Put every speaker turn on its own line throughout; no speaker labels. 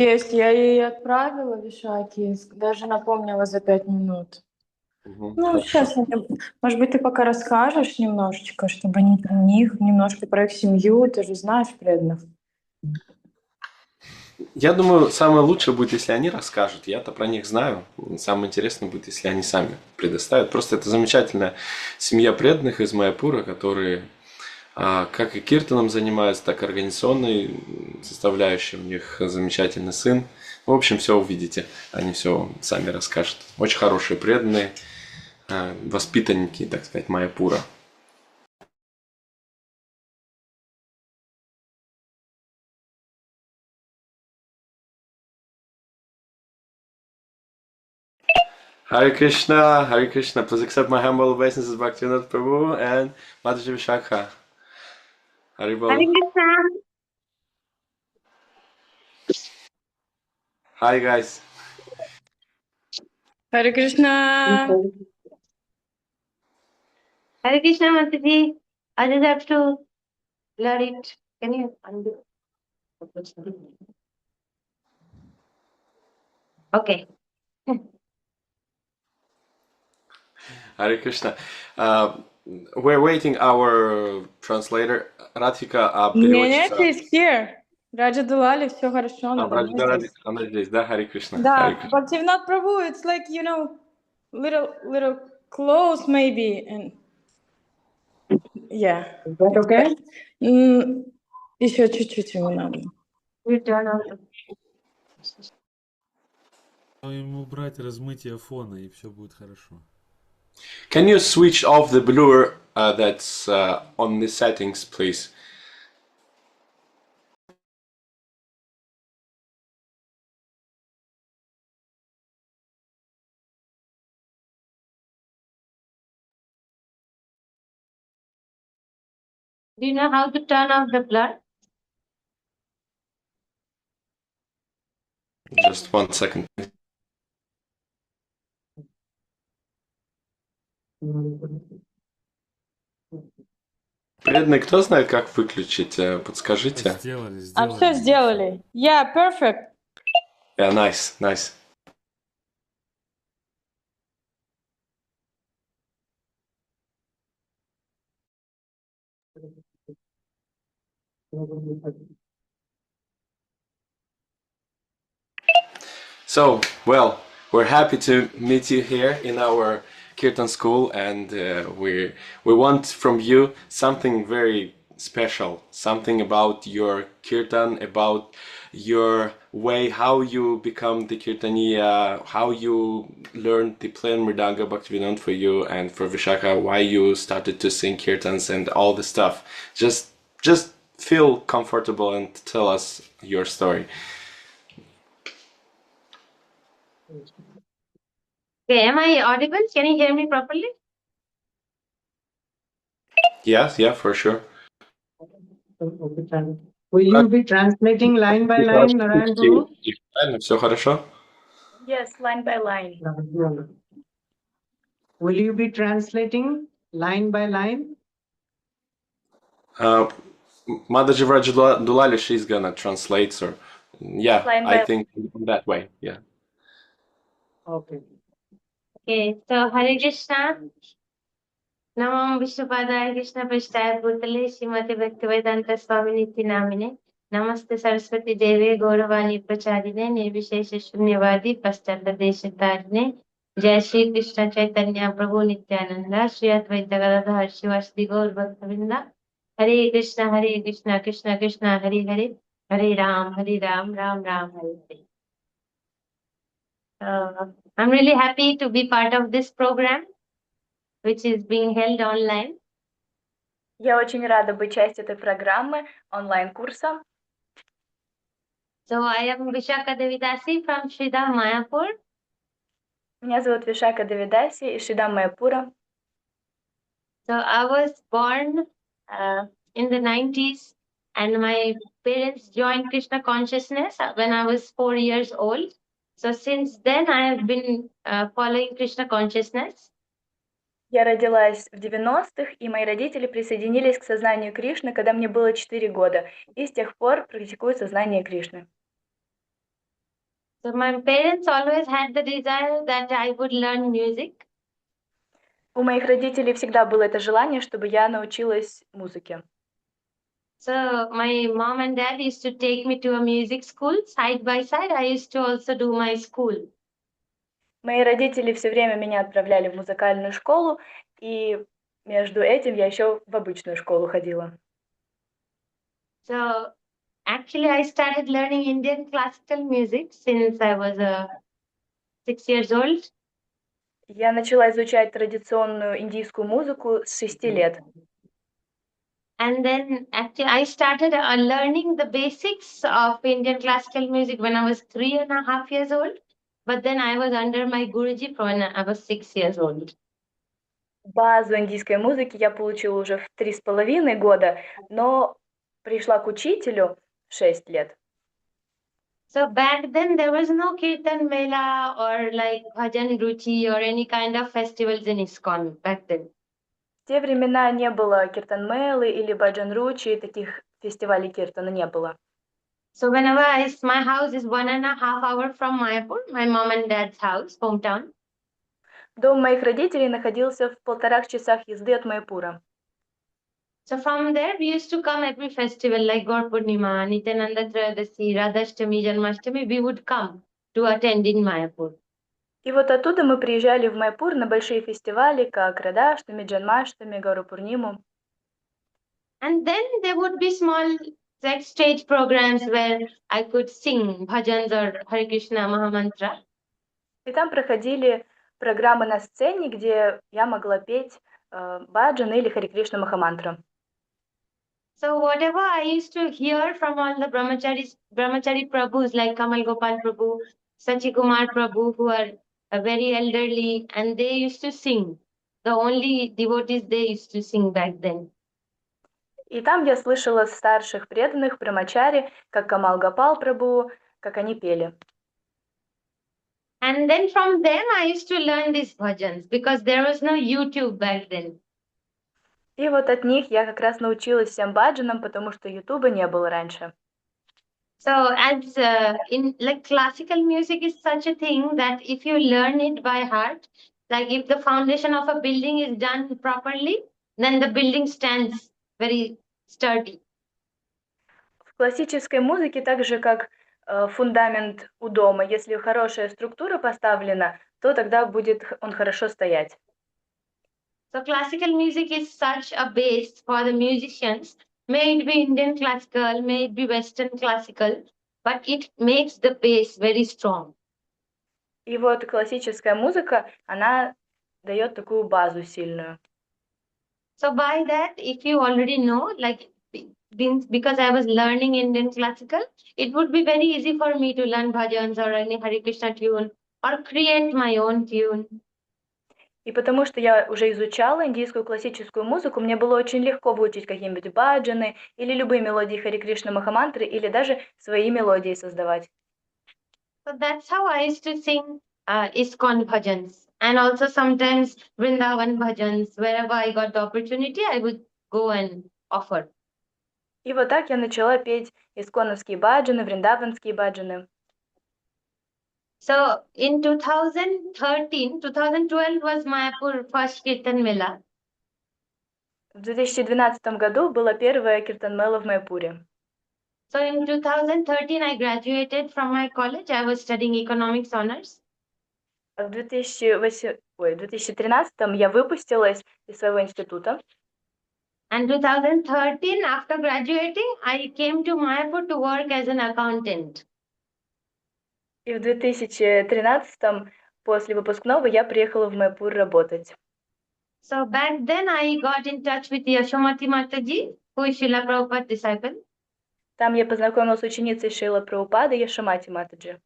Есть, я ей отправила Вишаки, даже напомнила за 5 минут. Ну,
Хорошо.
сейчас, может быть, ты пока расскажешь немножечко, чтобы они про них, немножко про их семью, ты же знаешь преданных.
Я думаю, самое лучшее будет, если они расскажут. Я-то про них знаю. Самое интересное будет, если они сами предоставят. Просто это замечательная семья преданных из Майяпура, которые как и киртаном занимаются, так и организационной составляющей. У них замечательный сын. В общем, все увидите. Они все сами расскажут. Очень хорошие преданные, воспитанники, так сказать, Майяпура. Hare Krishna, please accept my humble obeisances, Bhaktivinoda Prabhu and Mathaji Vishakha.
Hare
Haribol.
Krishna.
Hi guys.
Харе Кришна!
Hare Krishna, Mataji. I just have to blur it. Can you undo? Okay.
Hare Krishna. We're waiting our translator. Radhika
Нет,
переводчица.
she's here. Раджа Дулали, все хорошо, она давно здесь.
Она здесь, да, Харе Кришна? Харе
Да,
Кришна.
Бхактивинод Прабhu, it's like, little close maybe, and yeah.
Is that okay?
Еще чуть-чуть ему надо.
You turn on.
Ему убрать размытие фона, и все будет хорошо.
Can you switch off the blur that's on the settings, please?
Do you know how to turn off the blur?
Just 1 second. Преданный, кто знает, как выключить? Подскажите.
Сделали,
А все сделали. Yeah, perfect.
Yeah, nice, nice. So, well, we're happy to meet you here in our Kirtan school, and we want from you something very special, something about your Kirtan, about your way, how you become the Kirtaniya, how you learned the plain Mridanga Bhaktivinoda for you and for Vishakha, why you started to sing Kirtans and all the stuff. Just feel comfortable and tell us your story.
Okay, am I audible? Can you hear me properly?
Yes, yeah, for sure.
Will you be translating line by line, Narayan Prabhu?
Все хорошо?
Yes, line by line.
Will you be translating line by line?
Mathaji Dulali, she's gonna translate, sir. Yeah,
Line
I
by
think that way, yeah.
Okay.
Okay, so Hare Krishna. Namam Vishnupadaya Krishna Prasthaya Bhutale Srimati Bhaktivedanta Swaminiti Namine Namaste Saraswati Deve Gauravani Pracharine Nirvishesha Shunyavadi Paschata Deshatarine Jai Shri Krishna Chaitanya Prabhu Nityananda Shri Advaita Gadadhar Shivasdi Gaur Bhaktavinda Hare Krishna Krishna Krishna Hare Hare Hare Ram Ram Ram Hare Hare. I'm really happy to be part of this program which is being held online.
Я очень рада быть частью этой программы, онлайн-курса.
So I am Vishakha Devidasi from Sridham, Mayapur.
Меня зовут Вишака Девидаси из Шидам Майяпура.
So I was born in the 90s and my parents joined Krishna consciousness when I was 4 years old. So since then I have been following Krishna consciousness.
Я родилась в 90-х, и мои родители присоединились к сознанию Кришны, когда мне было 4 года, и с тех пор практикую сознание Кришны.
So my parents always had the desire that I would learn music.
У моих родителей всегда было это желание, чтобы я научилась музыке.
So my mom and dad used to take me to a music school side by side. I used to also do my school.
Мои родители все время меня отправляли в музыкальную школу, и между этим я еще в обычную школу ходила.
So actually, I started learning Indian classical music since I was 6 years old.
Я начала изучать традиционную индийскую музыку с 6 лет.
And then actually, I started learning the basics of Indian classical music when I was 3.5 years old. But then I was under my Guruji when I was 6 years old.
Базу индийской музыки я получила уже в 3,5 года, но пришла к учителю в 6 лет.
So back then there was no Kirtan Mela or like Bhajan Ruchi or any kind of festivals in ISKCON back then.
В те времена не было киртан-мелы или баджан-ручи, таких фестивалей киртана не было.
So whenever my house is 1.5 hours from Mayapur, my mom and dad's house, hometown.
Дом моих родителей находился в 1,5 часах езды от Майпура.
So from there we used to come every festival like Gaur Purnima, Nityananda Trayodasi, Radhashtami, Janmashtami, we would come to attend in Mayapur.
И вот оттуда мы приезжали в Майпур на большие фестивали, как Радхаштами, Джанмаштами, Гару Пурниму.
And then there would be small like stage programs where I could sing bhajans or Hare Krishna Mahamantra.
И там проходили программы на сцене, где я могла петь баджан или Харе Кришна Махамантра.
So whatever I used to hear from all the brahmachari prabhus like Kamal Gopal Prabhu, Sachi Kumar Prabhu, who are very elderly, and they used to sing. The only devotees they used to sing back then.
И там я слышала старших преданных брамачари, как Камал Гопал Прабху, как они пели.
And then from them I used to learn these bhajans because there was no YouTube back then.
И вот от них я как раз научилась всем баджанам, потому что Ютуба не было раньше.
So as in like classical music is such a thing that if you learn it by heart, like if the foundation of a building is done properly, then the building stands very sturdy.
В классической музыке так же, как фундамент у дома, если хорошая структура поставлена, то тогда будет он хорошо стоять.
So classical music is such a base for the musicians. May it be Indian classical, may it be Western classical, but it makes the base very strong.
И вот классическая музыка, она дает такую базу сильную.
So by that, if you already know, like because I was learning Indian classical, it would be very easy for me to learn bhajans or any Hare Krishna tune or create my own tune.
И потому что я уже изучала индийскую классическую музыку, мне было очень легко выучить какие-нибудь баджаны или любые мелодии Харе Кришна Махамантры или даже свои мелодии создавать.
So that's how I used to sing ISKCON bhajans and also sometimes Vrindavan bhajans. Wherever I got the opportunity, I would go and offer.
И вот так я начала петь исконовские баджаны, вриндаванские баджаны.
So in 2012 was Mayapur first Kirtan Mela.
В 2012 году была первая киртан-мела в Майпуре.
So in 2013, I graduated from my college. I was studying economics honors.
В 2013 я выпустилась из своего института.
And 2013, after graduating, I came to Mayapur to work as an accountant.
И в 2013 после выпускного я приехала в Майпур работать.
So back then, I got in touch with Yashomati Mataji, who is Srila Prabhupada's disciple.
Там я познакомилась с ученицей Шрила Прабхупады Яшомати Матаджи.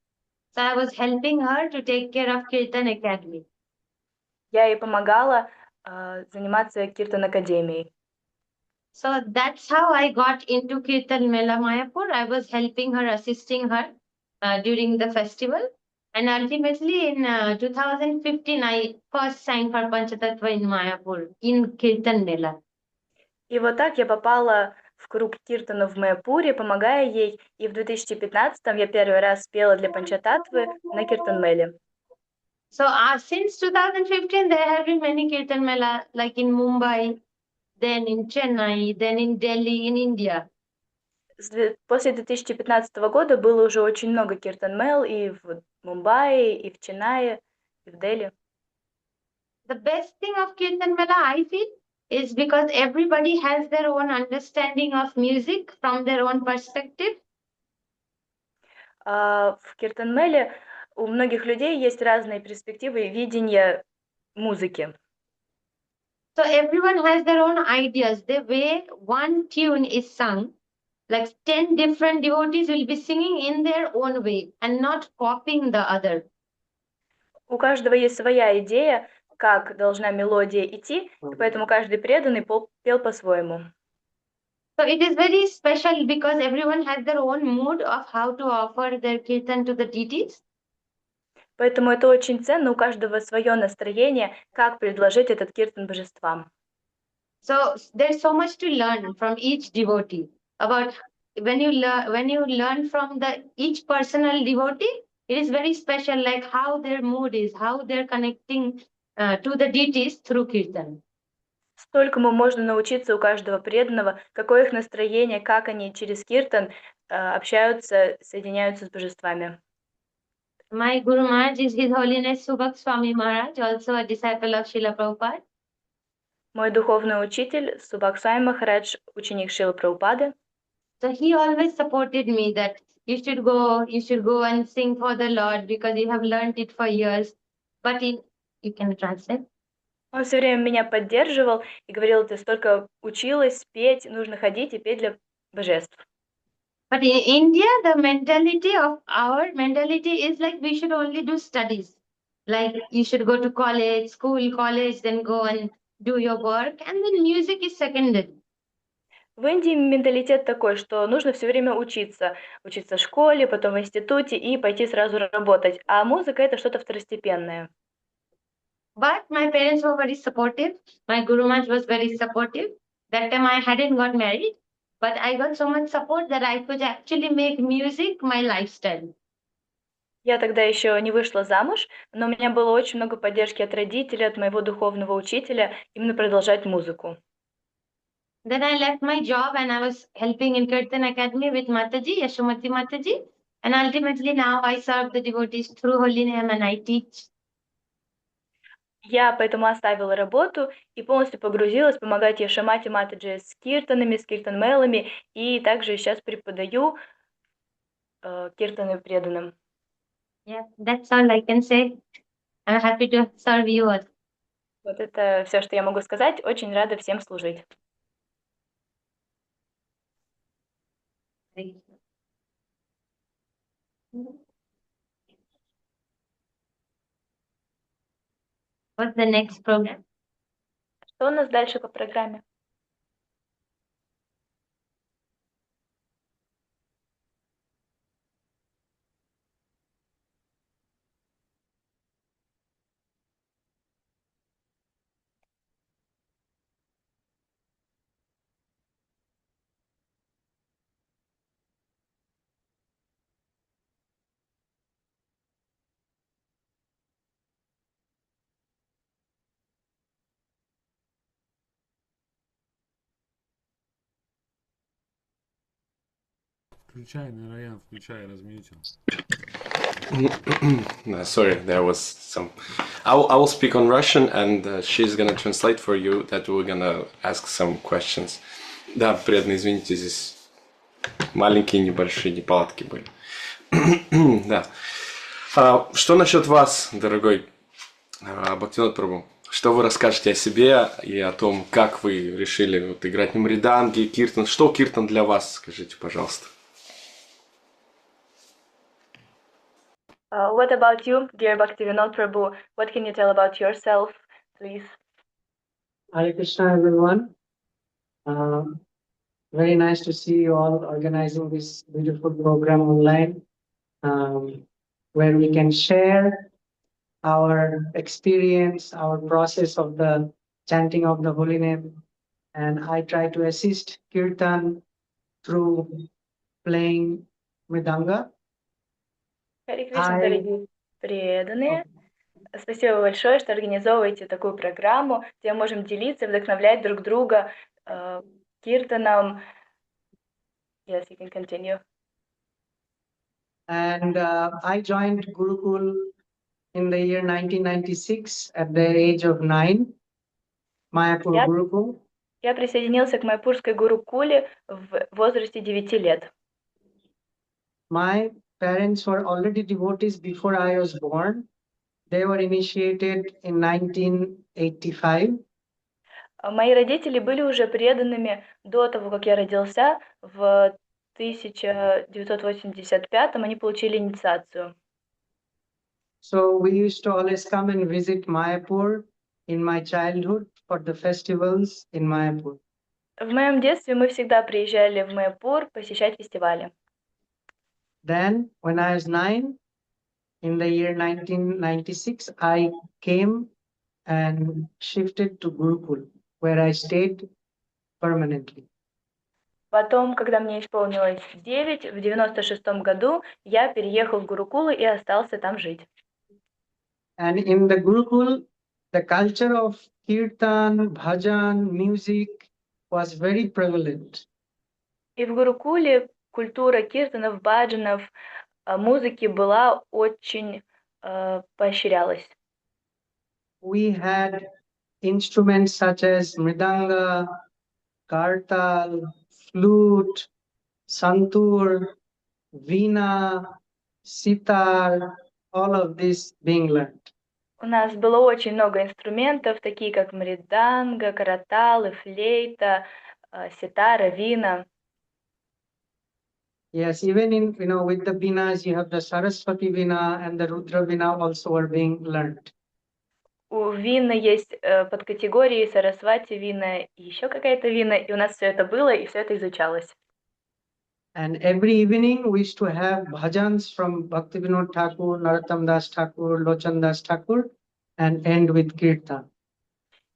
So I was helping her to take care of Kirtan Academy.
Я ей помогала заниматься Киртан-академией.
So that's how I got into Kirtan Mela Mayapur. I was helping her, assisting her during the festival. And ultimately in 2015, I first sang for Panchatattva in Mayapur, in Kirtan Mela.
И вот так я попала в в круг киртану в Майяпуре, помогая ей, и в 2015 я первый раз пела для Панчататвы на Киртан-меле.
So since 2015, there have been many Kirtan Mela, like in Mumbai, then in Chennai, then in Delhi, in India.
После 2015 года было уже очень много Киртан-мел и в Мумбаи, и в Ченнае, и в Дели.
The best thing of Kirtan Mela, I feel, is because everybody has their own understanding of music from their own perspective.
В Киртан-меле у многих людей есть разные перспективы и видения музыки.
So everyone has their own ideas. The way one tune is sung, like 10 different devotees will be singing in their own way and not copying the other.
У каждого есть своя идея, как должна мелодия идти, и поэтому каждый преданный пел по-своему.
So it is very special because everyone has their own mood of how to offer their kirtan to the deities.
Поэтому это очень ценно, у каждого свое настроение, как предложить этот киртан божествам.
So there's so much to learn from each devotee about when you learn from each personal devotee, it is very special, like how their mood is, how they're connecting to the deities through kirtan.
Столькому можно научиться у каждого преданного, какое их настроение, как они через киртан общаются, соединяются с божествами.
My Guru Maharaj is His Holiness Subhak Swami Maharaj, also a disciple of Srila Prabhupada.
Мой духовный учитель Субхак Свами Махарадж, ученик Шрилы Прабхупады.
So he always supported me that you should go and sing for the Lord because you have learned it for years. But you can translate.
Он все время меня поддерживал и говорил, ты столько училась петь, нужно ходить и петь для божеств.
But in India, the our mentality is like we should only do studies. Like you should go to college, college, then go and do your work, and then music is secondary.
В Индии менталитет такой, что нужно все время учиться в школе, потом в институте и пойти сразу работать, а музыка это что-то второстепенное.
But my parents were very supportive. My Guru Maharaj was very supportive. That time I hadn't got married, but I got so much support that I could actually make music my lifestyle.
Я тогда еще не вышла замуж, но у меня было очень много поддержки от родителей, от моего духовного учителя, именно продолжать музыку.
Then I left my job and I was helping in Kirtan Academy with Mathaji, Yashomati Mathaji. And ultimately now I serve the devotees through holy name and I teach.
Я поэтому оставила работу и полностью погрузилась помогать Яшамати Матаджи с киртанами, с киртан-мелами, и также сейчас преподаю киртаны преданным.
Yeah, that's all I can say. I'm happy to serve you all.
Вот это все, что я могу сказать. Очень рада всем служить.
What's the next program?
Что у нас дальше по программе?
Включай, Нараян, включай, размьютил.
No, sorry, there was some. I will speak on Russian, and she's gonna translate for you. That we're gonna ask some questions. Да, преданно, извините, здесь маленькие небольшие неполадки были. Да. Что насчет вас, дорогой Бхактивинод Прабху? Что вы расскажете о себе и о том, как вы решили вот играть на мриданге, киртан? Что киртан для вас, скажите, пожалуйста?
What about you, dear Bhaktivinoda Prabhu? What can you tell about yourself, please?
Hare Krishna, everyone. Very nice to see you all organizing this beautiful program online, where we can share our experience, our process of the chanting of the holy name. And I try to assist Kirtan through playing mridanga.
Харе Кришна, дорогие преданные. Спасибо большое, что организовываете такую программу, где мы можем делиться, вдохновлять друг друга киртаном. Yes, you can continue.
And I joined Gurukul in the year 1996 at the age of 9, Mayapur
Я,
Gurukul.
я присоединился к Майпурской Гурукуле в возрасте 9 лет.
My parents were already devotees before I was born. They were initiated in 1985.
Мои родители были уже преданными до того, как я родился. В 1985 они получили инициацию.
So we used to always come and visit Mayapur in my childhood for the festivals in Mayapur.
В моем детстве мы всегда приезжали в Майпур посещать фестивали.
Then, when I was 9, in the year 1996, I came and shifted to Gurukul, where I stayed permanently.
Потом, когда мне исполнилось 9, в 96 году я переехал в Гурукулу и остался там жить.
And in the Gurukul, the culture of kirtan, bhajan, music was very prevalent.
И в Гурукуле культура киртанов, баджанов, музыки была очень поощрялась.
We had instruments such as mridanga, kartal, flute, santur, veena, sitar, all of this being learned.
У нас было очень много инструментов, такие как мриданга, караталы, флейта, ситара, вина.
Yes, even in, with the Venas, you have the Saraswati Veena and the Rudra Veena also are being learned.
У вина есть подкатегории Сарасвати вина и еще какая-то вина, и у нас все это было, и все это изучалось.
And every evening we used to have bhajans from Bhaktivinoda Thakur, Narottam Das Thakur, Lochan Das Thakur, and end with kirtan.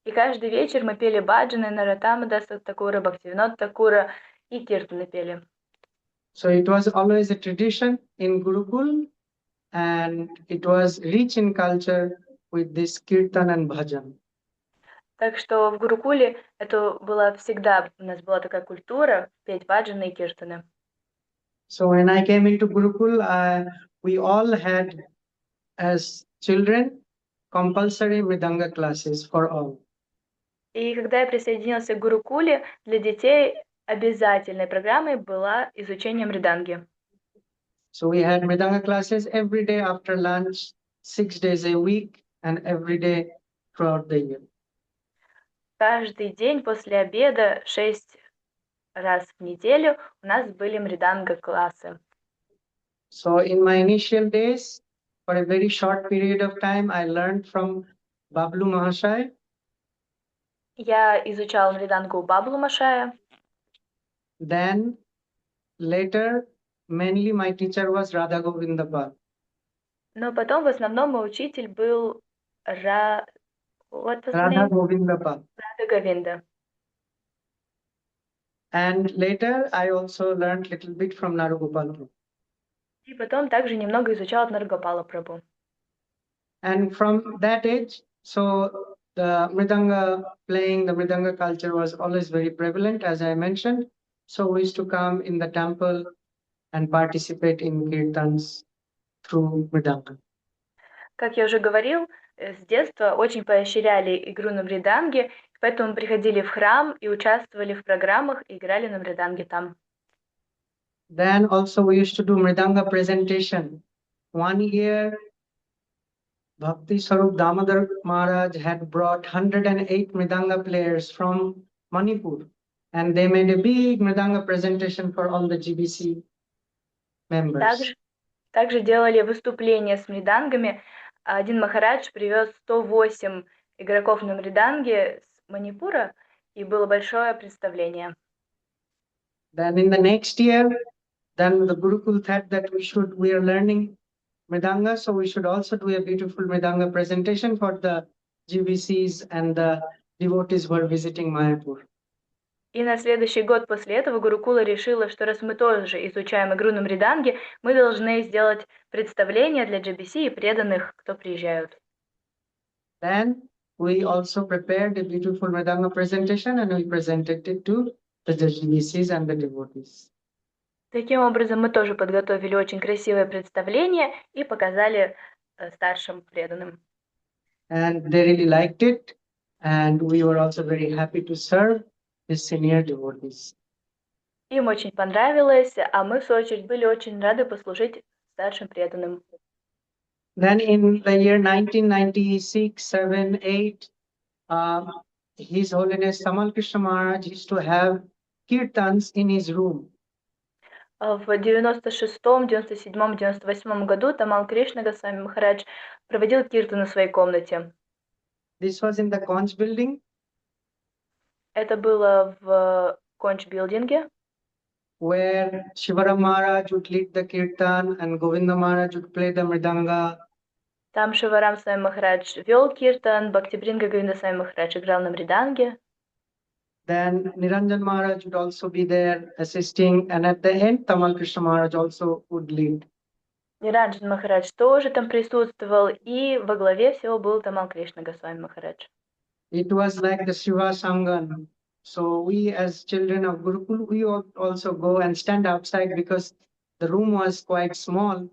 И каждый вечер мы пели баджаны Нароттама Даса Такура, Бхактивинода Такура и киртаны пели.
So it was always a tradition in Gurukul, and it was rich in culture with this kirtan and bhajan.
Так что в Гурукуле это была всегда, у нас была такая культура петь баджаны и киртаны.
So when I came into Gurukul, we all had, as children, compulsory mridanga classes for all.
И когда я присоединился к Гурукуле, для детей обязательной программой была изучение мриданги.
So we had mridanga classes every day after lunch, 6 days a week, and every day throughout the year.
Каждый день после обеда 6 раз в неделю у нас были мриданга-классы.
So in my initial days, for a very short period of time, I learned from Bablu Mahashai.
Я изучала мридангу у Баблу Машая.
Then later, mainly my teacher was Radha Govindapal.
Но потом в основном мой учитель был What was the
Radha
name?
Govindapal.
Рада Говинда.
And later, I also learned little bit from Narugopal.
И потом также немного изучала от Наргопала Прабху.
And from that age, so the mridanga playing, the mridanga culture was always very prevalent, as I mentioned. So we used to come in the temple and participate in kirtans through mridanga.
Как я уже говорил, с детства очень поощряли игру на мриданге, поэтому приходили в храм и участвовали в программах и играли на мриданге там.
Then also we used to do mridanga presentation. One year, Bhakti Sarup Damodar Maharaj had brought 108 mridanga players from Manipur, and they made a big mridanga presentation for all the GBC members.
Также делали выступления с мридангами. Один Махарадж привез 108 игроков на мриданге с Манипура, и было большое представление.
Then in the next year, then the Gurukul thought that we are learning mridanga, so we should also do a beautiful mridanga presentation for the GBCs and the devotees who are visiting Mayapur.
И на следующий год после этого Гурукула решила, что раз мы тоже изучаем игру на мриданге, мы должны сделать представление для GBC и преданных, кто приезжают.
Then we also prepared a beautiful Mridanga presentation and we presented it to the GBCs and the devotees.
Таким образом, мы тоже подготовили очень красивое представление и показали старшим преданным.
And they really liked it, and we were also very happy to serve the senior devotees.
Им очень понравилось, а мы, в свою очередь, были очень рады послужить старшим преданным.
Then in the year 1996, 7, 8, His Holiness Tamal Krishna Maharaj used to have kirtans in his room.
В 96-м, 97-м, 98-м году Тамал Кришна Госвами Махарадж проводил киртан в своей комнате.
This was in the Conch building,
Это было в Конч-билдинге,
where Shivaram Maharaj would lead the kirtan and Govinda Maharaj would play the mridanga.
там Шиварам Свами Махарадж вел киртан, Бхактивинодом Говинда Свами Махарадж играл на мриданге.
Then Niranjan Maharaj would also be there assisting, and at the end, Tamal Krishna Maharaj also would lead.
Ниранджан Махарадж тоже там присутствовал, и во главе всего был Тамал Кришна Госвами Махарадж.
It was like the Shiva Sangan. So we as children of Gurukul, we also go and stand outside because the room was quite small.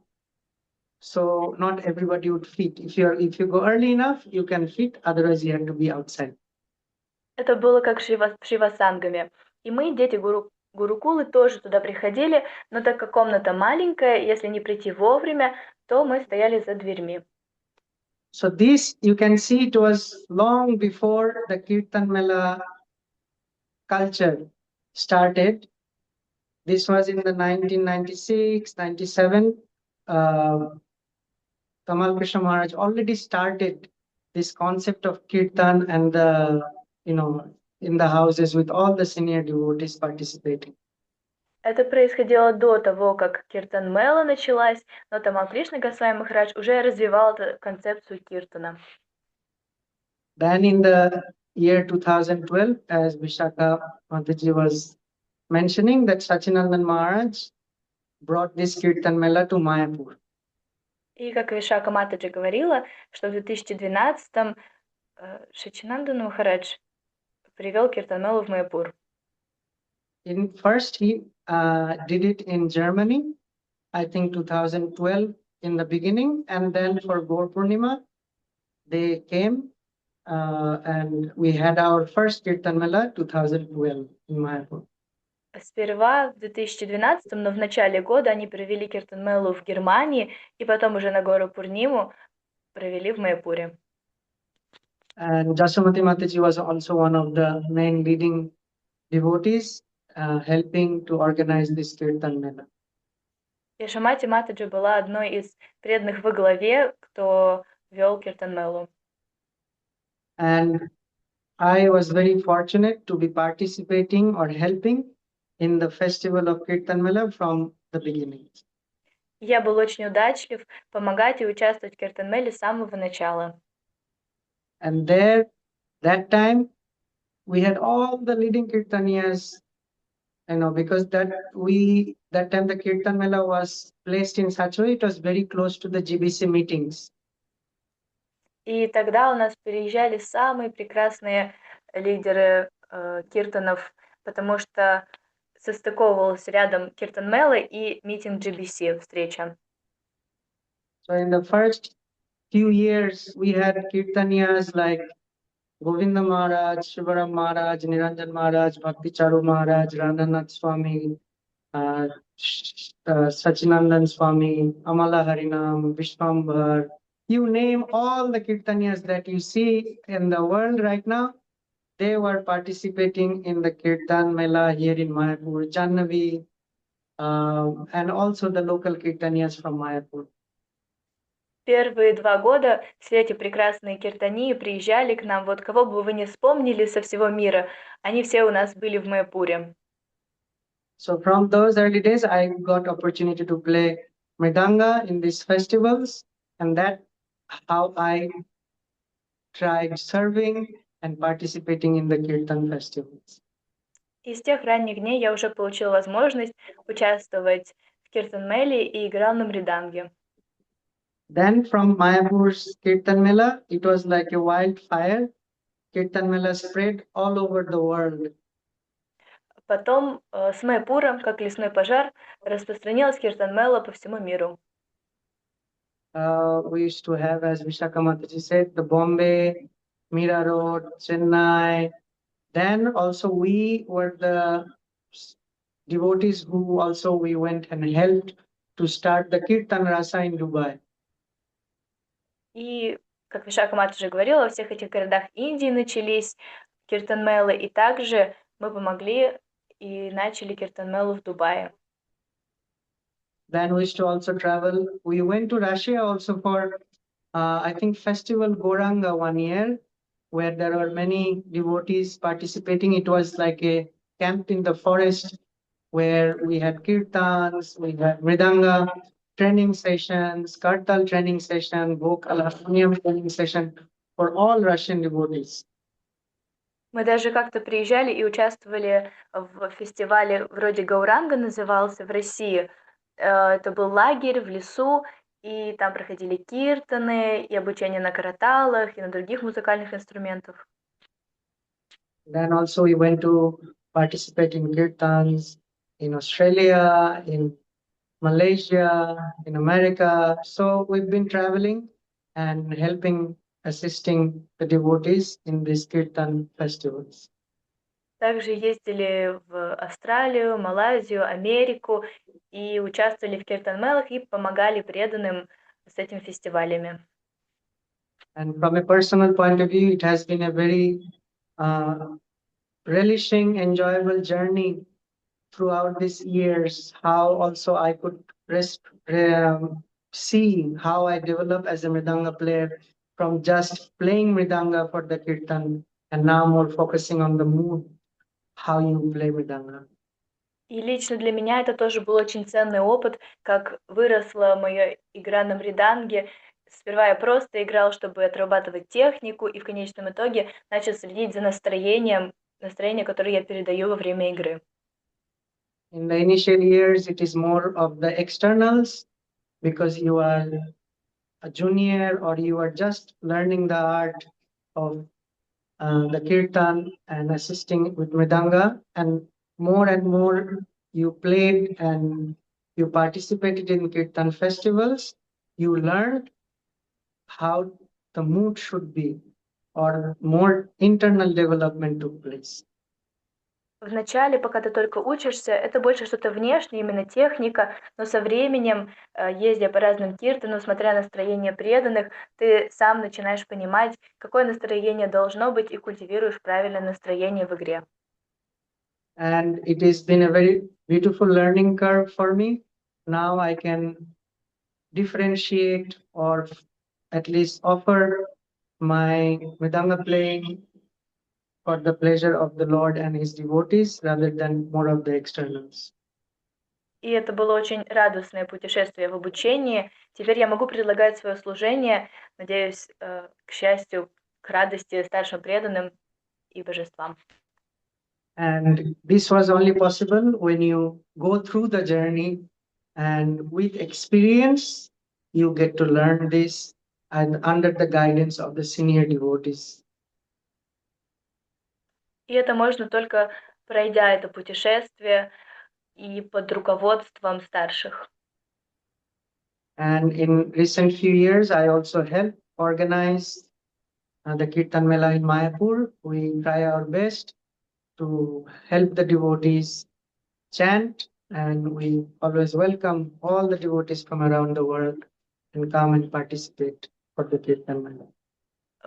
So not everybody would fit. If you go early enough, you can fit, otherwise you have to be outside.
Это было как в Шивасангаме. И мы, дети Гурукулы, тоже туда приходили, но так как комната маленькая, если не прийти вовремя, то мы стояли за дверьми.
So this, you can see, it was long before the Kirtan Mela culture started. This was in the 1996, 97. Tamal Krishna Maharaj already started this concept of Kirtan and in the houses with all the senior devotees participating.
Это происходило до того, как Киртан Мела началась, но Тамал Кришна Госвами Махарадж уже развивал эту концепцию киртана.
Then in the year 2012, as Vishakha Mathaji was mentioning, that Sachinandan Maharaj brought this Kirtan Mela to Mayapur.
И как Вишакха Матаджи говорила, что в 2012-м Сачинандан Махарадж привел Киртан Мелу в Майяпур.
First, he did it in Germany, I think 2012 in the beginning, and then for Gaur Purnima, they came and we had our first Kirtan Mela 2012 in Mayapur.
Сперва в 2012-м, но в начале года они провели Киртан Мелу в Германии, и потом уже на гору Пурниму провели в Майяпуре.
And Jashamati Mataji was also one of the main leading devotees helping to organize this Kirtan Mela.
Яшамати Матаджи была одной из преданных во главе, кто вел Киртан Мелу.
And I was very fortunate to be participating or helping in the festival of Kirtan Mela from the beginning.
Я был очень uдачлив помогать и участвовать в Киртан Меле с самого начала.
And there, that time, we had all the leading Kirtaniyas, because that time the Kirtan Mela was placed in such a way, it was very close to the GBC meetings.
И тогда у нас приезжали самые прекрасные лидеры киртанов, потому что состыковывался рядом Киртан Мела и митинг GBC, встреча.
So in the first few years, we had Kirtaniyas like Govinda Maharaj, Shivaram Maharaj, Niranjan Maharaj, Bhakti Charu Maharaj, Rananath Swami, Sachinandan Swami, Amala Harinam, Vishwambar. You name all the Kirtaniyas that you see in the world right now, they were participating in the Kirtan Mela here in Mayapur, Jannavi, and also the local Kirtaniyas from Mayapur.
Первые 2 года все эти прекрасные киртании приезжали к нам, вот кого бы вы не вспомнили со всего мира, они все у нас были в Майяпуре.
So from those early days, I got opportunity to play mridanga in these festivals, and that's how I tried serving and participating in the Kirtan festivals.
И с тех ранних дней я уже получил возможность участвовать в Киртан-меле и играл на мриданге.
Then from Mayapur's Kirtan Mela, it was like a wildfire. Kirtan Mela spread all over the world.
Потом с Майпура, как лесной пожар, распространилась Киртан-мела по всему миру.
We used to have, as Vishakha Mataji said, the Bombay, Mira Road, Chennai. Then also we were the devotees who also we went and helped to start the Kirtan Rasa in Dubai.
И, как Вишакха Матаджи говорила, во всех этих городах Индии начались Киртан-мелы, и также мы помогли и начали Киртан-мелу в Дубае.
Then we used to also travel. We went to Russia also for, I think, Festival Goranga one year, where there were many devotees participating. It was like a camp in the forest where we had kirtans, we had mridanga training sessions, kartal training session, vocal harmonium training session for all Russian devotees.
Мы даже как-то приезжали и участвовали в фестивале, вроде Гауранга назывался, в России. Это был лагерь в лесу, и там проходили киртаны, и обучение на караталах, и на других музыкальных инструментах.
Then also we went to participate in kirtans in Australia, in Malaysia, in America. So we've been traveling and helping, assisting the devotees in these kirtan festivals.
Также ездили в Австралию, Малайзию, Америку и участвовали в киртан-мелах и помогали преданным с этими фестивалями.
And from a personal point of view, it has been a very relishing, enjoyable journey throughout these years. How also I could see how I developed as a mridanga player from just playing mridanga for the kirtan and now more focusing on the mood, how you play mridanga.
И лично для меня это тоже был очень ценный опыт, как выросла моя игра на мриданге. Сперва я просто играл, чтобы отрабатывать технику, и в конечном итоге начал следить за настроение, которое я передаю во время игры.
In the initial years, it is more of the externals because you are a junior or you are just learning the art of the kirtan and assisting with mridanga, and more you played and you participated in kirtan festivals, you learned how the mood should be, or more internal development took place.
Вначале, пока ты только учишься, это больше что-то внешнее, именно техника, но со временем, ездя по разным киртанам, смотря на настроение преданных, ты сам начинаешь понимать, какое настроение должно быть, и культивируешь правильное настроение в игре.
And it has been a very beautiful learning curve for me. Now I can differentiate or at least offer my mridanga playing for the pleasure of the Lord and his devotees rather than more of the externals.
И это было очень радостное путешествие в обучении. Теперь я могу предлагать свое служение, надеюсь, к счастью, к радости старшим преданным и божествам.
And this was only possible when you go through the journey, and with experience, you get to learn this and under the guidance of the senior devotees.
И это можно только пройдя это путешествие и под руководством старших.
And in recent few years, I also helped organize the Kirtan Mela in Mayapur. We try our best to help the devotees chant, and we always welcome all the devotees from around the world and come and participate for the Kirtan Mela.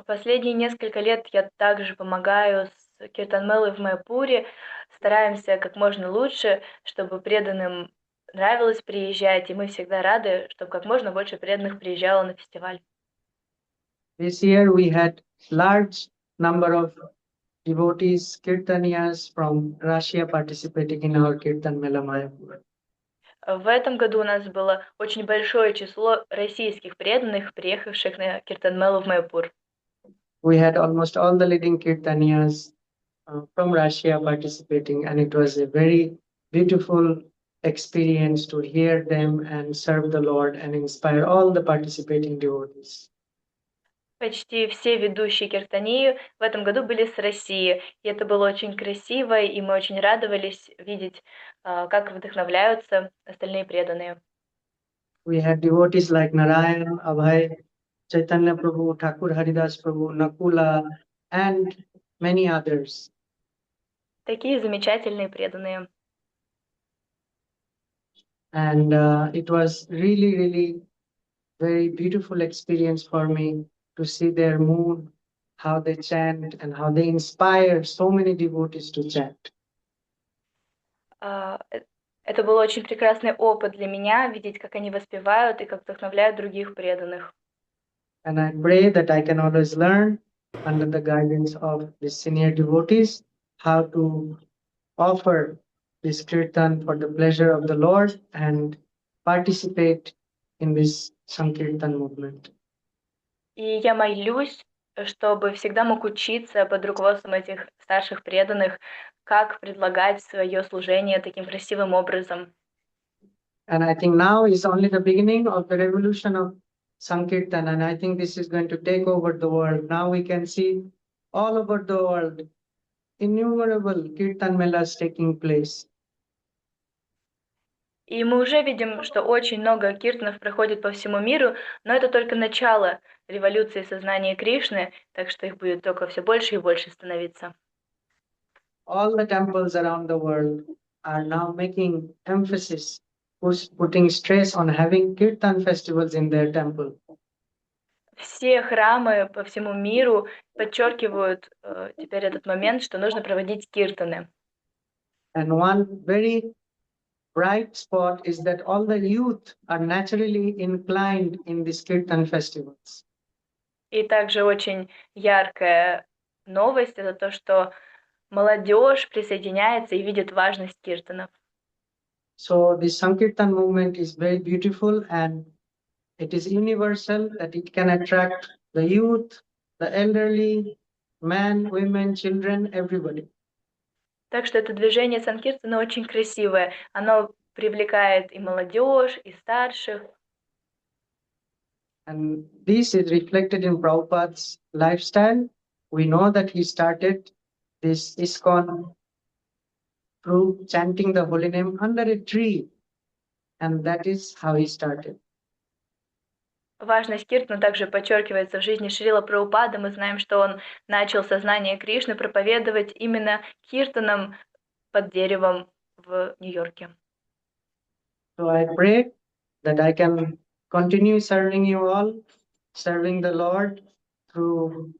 Последние несколько лет я также помогаю с Киртан-мелой в Майпуре. Стараемся как можно лучше, чтобы преданным нравилось приезжать, и мы всегда рады, чтобы как можно больше преданных приезжало на фестиваль.
This year we had large number of devotees, Kirtaniyas from Russia participating in our Kirtan Mela Mayapur.
В этом году у нас было очень большое число российских преданных, приехавших на Киртан-мелу в Майпур.
We had almost all the leading Kirtaniyas from Russia participating, and it was a very beautiful experience to hear them and serve the Lord and inspire all the participating devotees.
Почти все ведущие Киртанию в этом году были с России, и это было очень красиво, и мы очень радовались видеть, как вдохновляются остальные преданные.
We had devotees like Narayan, Abhay, Chaitanya Prabhu, Thakur Haridas Prabhu, Nakula, and many others.
Такие замечательные преданные.
And it was really, really very beautiful experience for me to see their mood, how they chant, and how they inspire so many devotees to chant.
Это был очень прекрасный опыт для меня, видеть, как они воспевают и как вдохновляют других преданных.
And I pray that I can always learn under the guidance of the senior devotees how to offer this kirtan for the pleasure of the Lord and participate in this Sankirtan movement.
И я молюсь, чтобы всегда мог учиться под руководством этих старших преданных, как предлагать свое служение таким красивым образом.
And I think now is only the beginning of the revolution of Sankirtan, and I think this is going to take over the world. Now we can see all over the world innumerable Kirtan Melas taking place.
И мы уже видим, что очень много киртанов проходит по всему миру, но это только начало революции сознания Кришны, так что их будет только все больше и больше становиться.
All the temples around the world are now making emphasis, putting stress on having Kirtan festivals in their temple.
Все храмы по всему миру подчеркивают теперь этот момент, что нужно проводить киртаны.
And one very bright spot is that all the youth are naturally inclined in these Kirtan festivals.
И также очень яркая новость — это то, что молодежь присоединяется и видит важность киртанов.
So the Sankirtan movement is very beautiful and it is universal, that it can attract the youth, the elderly, men, women, children, everybody.
Так что это движение Санкиртана очень красивое. Оно привлекает и молодежь, и старших.
And this is reflected in Prabhupada's lifestyle. We know that he started this ISKCON through chanting the holy name under a tree. And that is how he started.
Важность киртана также подчеркивается в жизни Шрила Прабхупады. Мы знаем, что он начал сознание Кришны проповедовать именно киртаном под деревом в Нью-Йорке.
So I pray that I can continue serving you all, serving the Lord through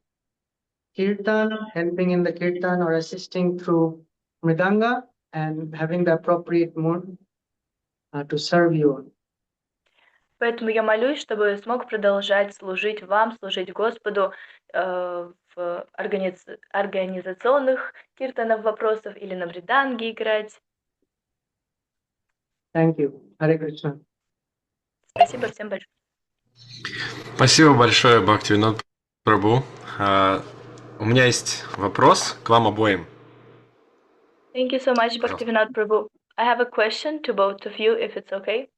kirtan, helping in the kirtan or assisting through mridanga and having the appropriate mood to serve you all.
Поэтому я молюсь, чтобы смог продолжать служить вам, служить Господу в организационных киртанах вопросов или на мриданге играть.
Thank you. Hare Krishna.
Спасибо всем большое.
Спасибо большое, Бхактивинод Прабху. У меня есть вопрос к вам обоим.
Thank you so much, Bhaktivinoda Prabhu. I have a question to both of you, if it's okay.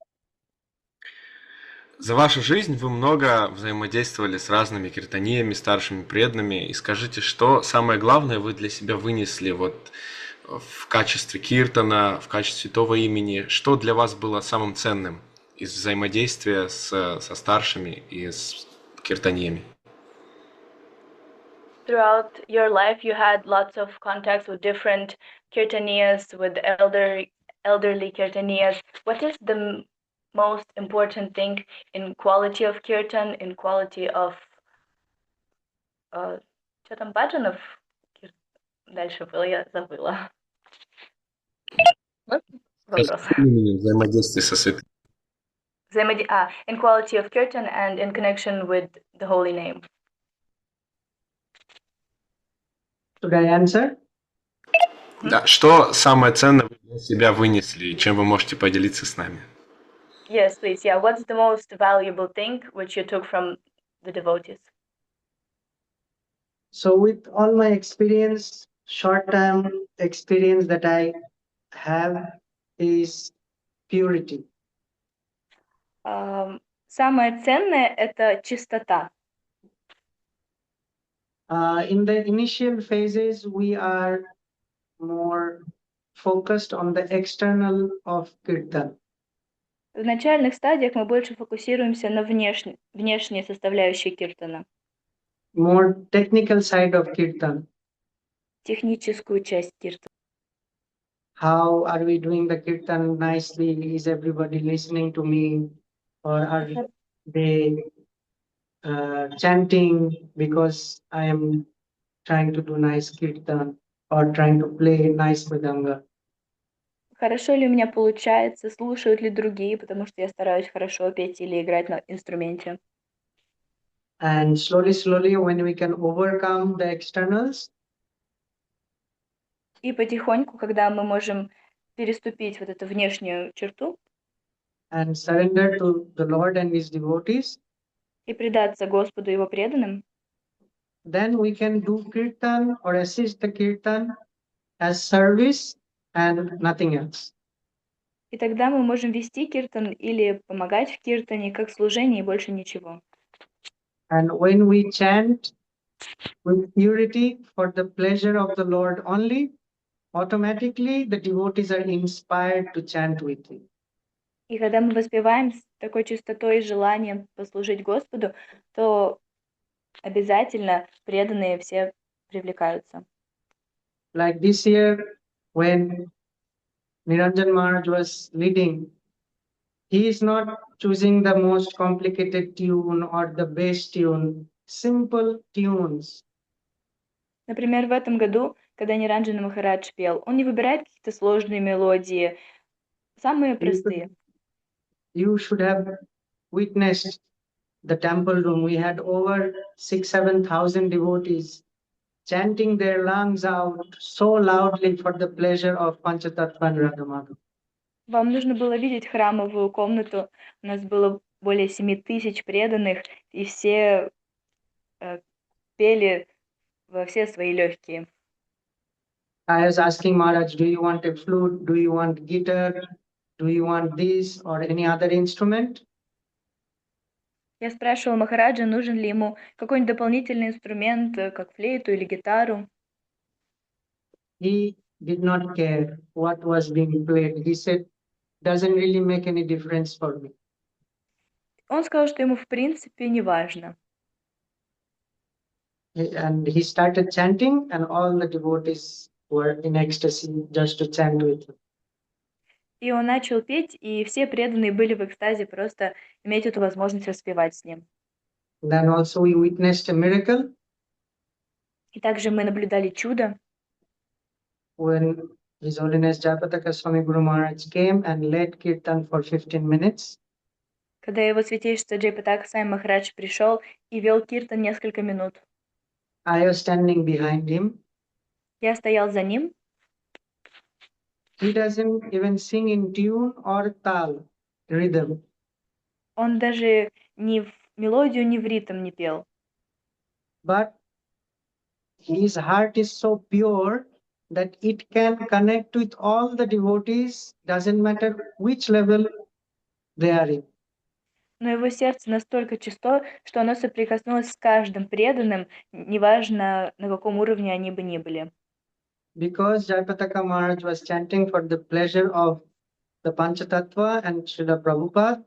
За вашу жизнь вы много взаимодействовали с разными киртаниями, старшими преданными. И скажите, что самое главное вы для себя вынесли вот в качестве киртана, в качестве святого имени? Что для вас было самым ценным из взаимодействия со старшими и с киртаниями?
Throughout your life, you had lots of contacts with different kirtaniyas, with elderly kirtaniyas. What is the most important thing in quality of kirtan, in quality of... Что там, баджанов? Дальше было, я забыла. Вопрос.
Взаимодействие со святым.
In quality of kirtan and in connection with the holy name.
Should I answer?
Да, что самое ценное вы для себя вынесли, и чем вы можете поделиться с нами?
Yes, please. Yeah, what's the most valuable thing which you took from the devotees?
So with all my experience short-term experience that I have is purity.
Самое ценное — это чистота.
In the initial phases, we are more focused on the external of Kirtan.
В начальных стадиях мы больше фокусируемся на внешней составляющей киртана,
More technical side of Kirtan.
техническую часть киртана.
How are we doing the Kirtan nicely? Is everybody listening to me? Or are they chanting because I am trying to do nice Kirtan or trying to play nice Mridanga?
Хорошо ли у меня получается, слушают ли другие, потому что я стараюсь хорошо петь или играть на инструменте.
And slowly, when we can overcome the externals,
И потихоньку, когда мы можем переступить вот эту внешнюю черту
and surrender to the Lord and His devotees,
и предаться Господу и Его преданным,
then we can do Kirtan or assist the Kirtan as service and nothing else.
и тогда мы можем вести киртан или помогать в киртане как служение и больше ничего.
And when we chant with purity for the pleasure of the Lord only, automatically the devotees are inspired to chant with Him.
И когда мы воспеваем с такой чистотой и желанием послужить Господу, то обязательно преданные все привлекаются.
Like this year, when Niranjan Maharaj was leading, he is not choosing the most complicated tune or the best tune, simple tunes.
Например, в этом году, когда Ниранджана Махарадж пел, он не выбирает какие-то сложные мелодии, самые простые.
You should have witnessed the temple room. We had over 6,000-7,000 devotees chanting their lungs out so loudly for the pleasure of Panchatattva and Radha.
Вам нужно было видеть храмовую комнату. У нас было более 7000 преданных, и все пели во все свои легкие.
I was asking Maharaj, do you want a flute? Do you want guitar? Do you want this or any other instrument?
Я спрашивала Махараджа, нужен ли ему какой-нибудь дополнительный инструмент, как флейту или гитару.
He did not care what was being played. He said, doesn't really make any difference for me.
Он сказал, что ему в принципе не важно.
And he started chanting, and all the devotees were in ecstasy just to chant with him.
И он начал петь, и все преданные были в экстазе просто иметь эту возможность распевать с ним.
Then also we witnessed a miracle
И также мы наблюдали чудо,
when His Holiness Jayapataka Swami Guru Maharaj came and led Kirtan for 15 minutes.
когда его святейшество Джайпатака Свами Махарадж пришел и вел киртан несколько минут.
I was standing behind him.
Я стоял за ним.
He doesn't even sing in tune or tal, rhythm.
Он даже ни в мелодию, ни в ритм не пел.
But his heart is so pure that it can connect with all the devotees, doesn't matter which level they are in.
Но его сердце настолько чисто, что оно соприкоснулось с каждым преданным, неважно на каком уровне они бы ни были.
Because Jayapataka Maharaj was chanting for the pleasure of the Panchatattva and Srila Prabhupada,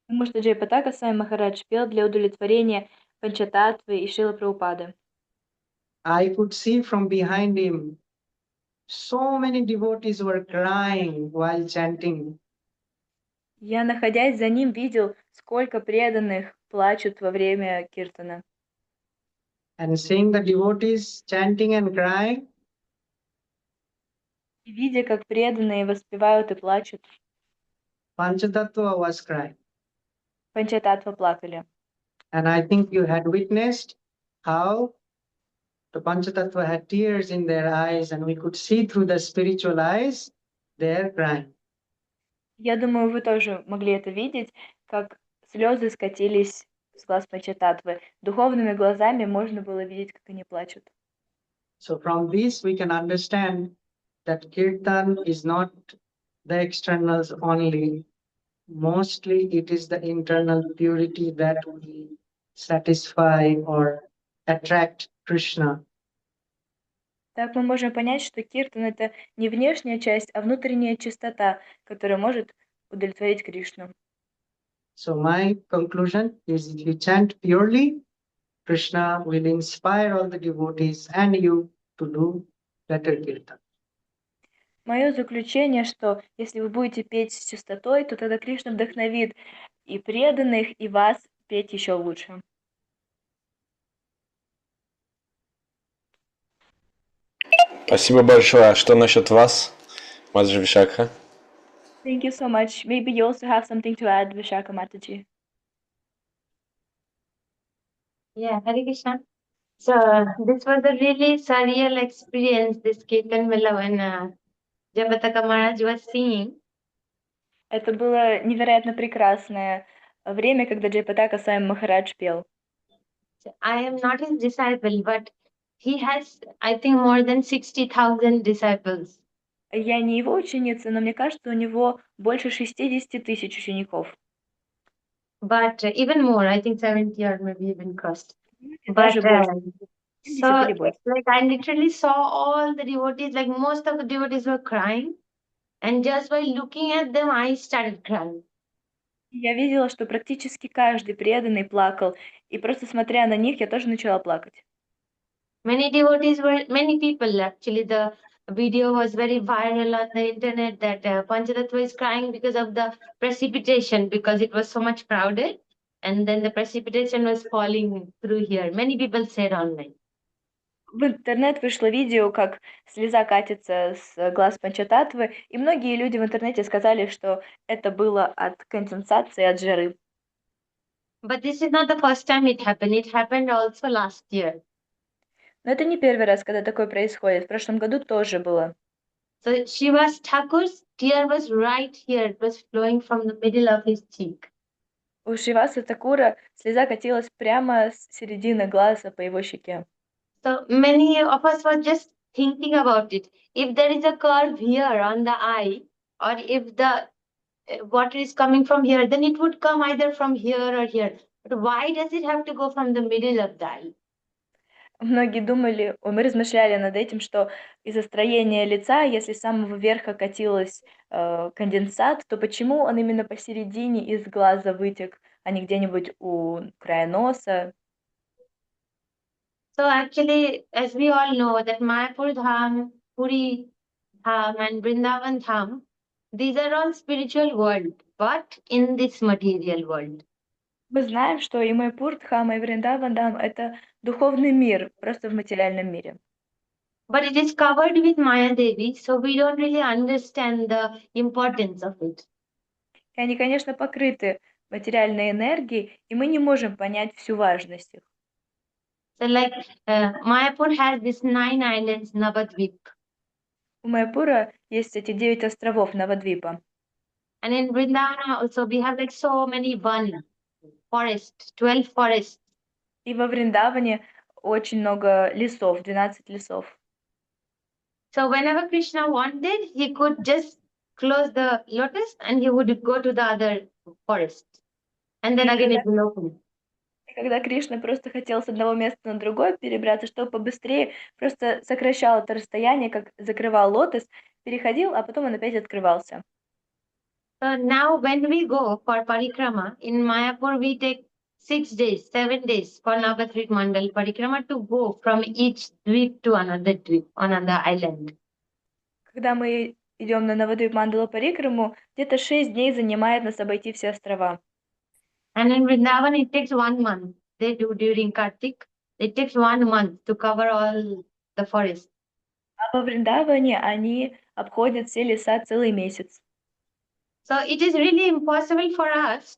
Потому что Джайпатака Свами Махарадж пел для удовлетворения Панчататтвы и Шрилы Прабхупады.
I could see from behind him so many devotees were crying while chanting.
Я, находясь за ним, видел, сколько преданных плачут во время киртана.
And seeing the devotees chanting and crying,
И видя, как преданные воспевают и плачут,
Panchatattva was crying.
Панчататтва плакали.
And I think you had witnessed how the Panchatattva had tears in their eyes, and we could see through the spiritual eyes, they're crying.
Я думаю, вы тоже могли это видеть, как слезы скатились с глаз Панчататтвы. Духовными глазами можно было видеть, как они плачут.
So from this, we can understand that kirtan is not the externals only. Mostly it is the internal purity that will satisfy or attract Krishna.
Так мы можем понять, что киртан — это не внешняя часть, а внутренняя чистота, которая может удовлетворить Кришну.
So my conclusion is if you chant purely, Krishna will inspire all the devotees and you to do better kirtan.
Мое заключение, что если вы будете петь с чистотой, то тогда Кришна вдохновит и преданных, и вас петь еще лучше.
Спасибо большое. А что насчет вас, Матаджи Вишакха?
Thank you so much. Maybe you also have something to add, Vishakha Mataji.
Yeah, Hare Krishna. So this was a really surreal experience, this Kirtan Mela when Jabataka Maharaj was singing.
Это было невероятно прекрасное время, когда Джайпатака Свами Махарадж пел.
So I am not his disciple, but he has, I think, more than 60,000 disciples.
Я не его ученица, но мне кажется, у него больше 60 тысяч учеников.
But even more, I think 70 or maybe even crossed.
И
But
даже больше. 70
so,
или больше.
like, I literally saw all the devotees, like most of the devotees were crying, and just by looking at them, I started crying.
Я видела, что практически каждый преданный плакал, и просто смотря на них, я тоже начала плакать.
Many people actually, the video was very viral on the internet that Panchatattva is crying because of the precipitation, because it was so much crowded, and then the precipitation was falling through here. Many people said online.
В интернет вышло видео, как слеза катится с глаз Панчататтвы, и многие люди в интернете сказали, что это было от конденсации, от жары.
But this is not the first time it happened. It happened also last year.
Но это не первый раз, когда такое происходит. В прошлом году тоже было.
So Shiva's Thakur's tear was right here. It was flowing from the middle of his cheek.
У Шриваса Такура слеза катилась прямо с середины глаза по его щеке.
So many of us were just thinking about it. If there is a curve here on the eye, or if the water is coming from here, then it would come either from here or here. But why does it have to go from the middle of the eye?
Многие думали, мы размышляли над этим, что из-за строения лица, если с самого верха катилась конденсат, то почему он именно посередине из глаза вытек, а не где-нибудь у края носа?
So actually, as we all know, that Mayapur Dham, Puri Dham, and Vrindavan Dham, these are all spiritual world, but in this material world.
Мы знаем, что и Майпур, Дхам, и Вриндаван — это духовный мир, просто в материальном мире.
But it is covered with Maya Devi, so we don't really understand the importance of it.
И они, конечно, покрыты материальной энергией, и мы не можем понять всю важность их.
So like Mayapur has these 9 islands, Navadvip.
У Майпура есть эти 9 островов Навадвипа.
And in Vrindavan also we have like so many forests, 12 forests.
И во Вриндаване очень много лесов, 12 лесов.
So whenever Krishna wanted, he could just close the lotus and he would go to the other forest. And then again it will open.
И когда Кришна просто хотел с одного места на другое перебраться, чтобы побыстрее, просто сокращал это расстояние, как закрывал лотос, переходил, а потом он опять открывался.
So now when we go for parikrama, in Mayapur we take 6 days, 7 days for Navadvip Mandal parikrama to go from each dweep to another dweep, another island.
Когда мы идем на Навадвип Мандала Парикраму, где-то 6 дней занимает нас обойти все острова.
And in Vrindavan it takes 1 month. They do during Kartik. It takes 1 month to cover all the forest.
А во Вриндаване они обходят все леса целый месяц.
So it is really impossible for us,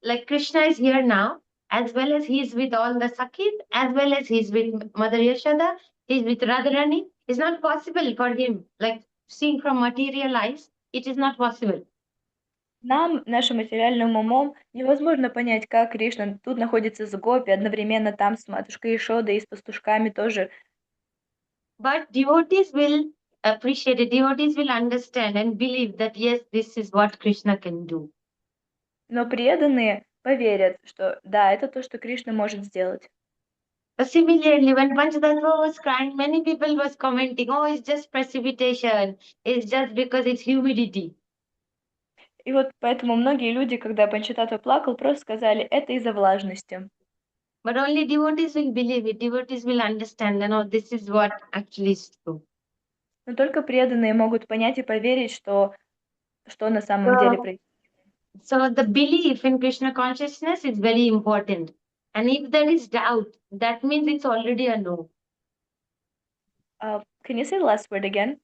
like Krishna is here now, as well as he is with all the Sakhis, as well as he is with Mother Yashoda, he is with Radharani. It's not possible for him, like seeing from material eyes, it is not possible.
Нам, нашим материальным умом, невозможно понять, как Кришна тут находится с Гопи, одновременно там с матушкой Ишодой и с пастушками тоже.
But devotees will appreciate it. Devotees will understand and believe that yes, this is what Krishna can do.
Но преданные поверят, что да, это то, что Кришна может сделать.
Similarly, when Panchatattva was crying, many people was commenting, "Oh, it's just precipitation. It's just because it's humidity."
И вот поэтому многие люди, когда Панчататтва плакал, просто сказали, это из-за влажности.
But only devotees will believe it. Devotees will understand that, oh, this is what actually is true.
Но только преданные могут понять и поверить, что на самом деле происходит.
So the belief in Krishna consciousness is very important. And if there is doubt, that means it's already a no.
Can you say the last word again?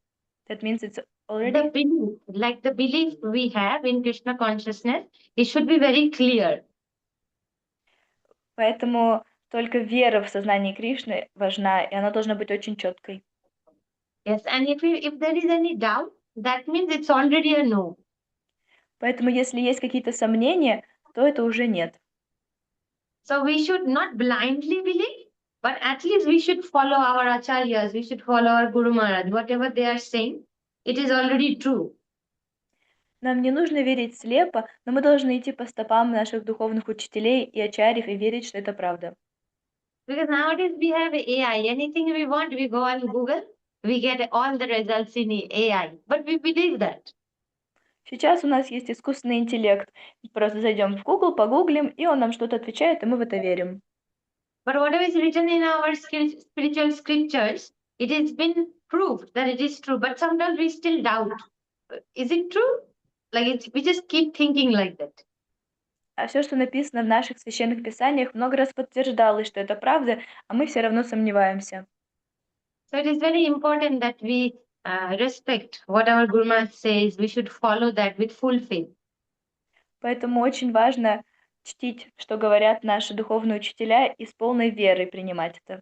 That means it's
The
already...
belief, like the belief we have in Krishna consciousness, it should be very clear.
Поэтому только вера в сознание Кришны важна, и она должна быть очень четкой.
Yes, and if there is any doubt, that means it's already a no.
Поэтому если есть какие-то сомнения, то это уже нет.
So we should not blindly believe, but at least we should follow our acharyas, we should follow our Guru Maharaj. Whatever they are saying, it is already true.
Нам не нужно верить слепо, но мы должны идти по стопам наших духовных учителей и ачарьев и верить, что это правда.
Because nowadays we have AI. Anything we want, we go on Google, we get all the results in AI. But we believe that.
Сейчас у нас есть искусственный интеллект. Просто зайдем в Google, погуглим, и он нам что-то отвечает, и мы в это верим.
But whatever is written in our spiritual scriptures, it has been proved that it is true. But sometimes we still doubt. Is it true? We just keep thinking like that.
А все, что написано в наших священных писаниях, много раз подтверждалось, что это правда, а мы все равно сомневаемся.
So it is very important that we respect what our Guru Maharaj says. We should follow that with full faith.
Поэтому очень важно чтить, что говорят наши духовные учителя, и с полной верой принимать это.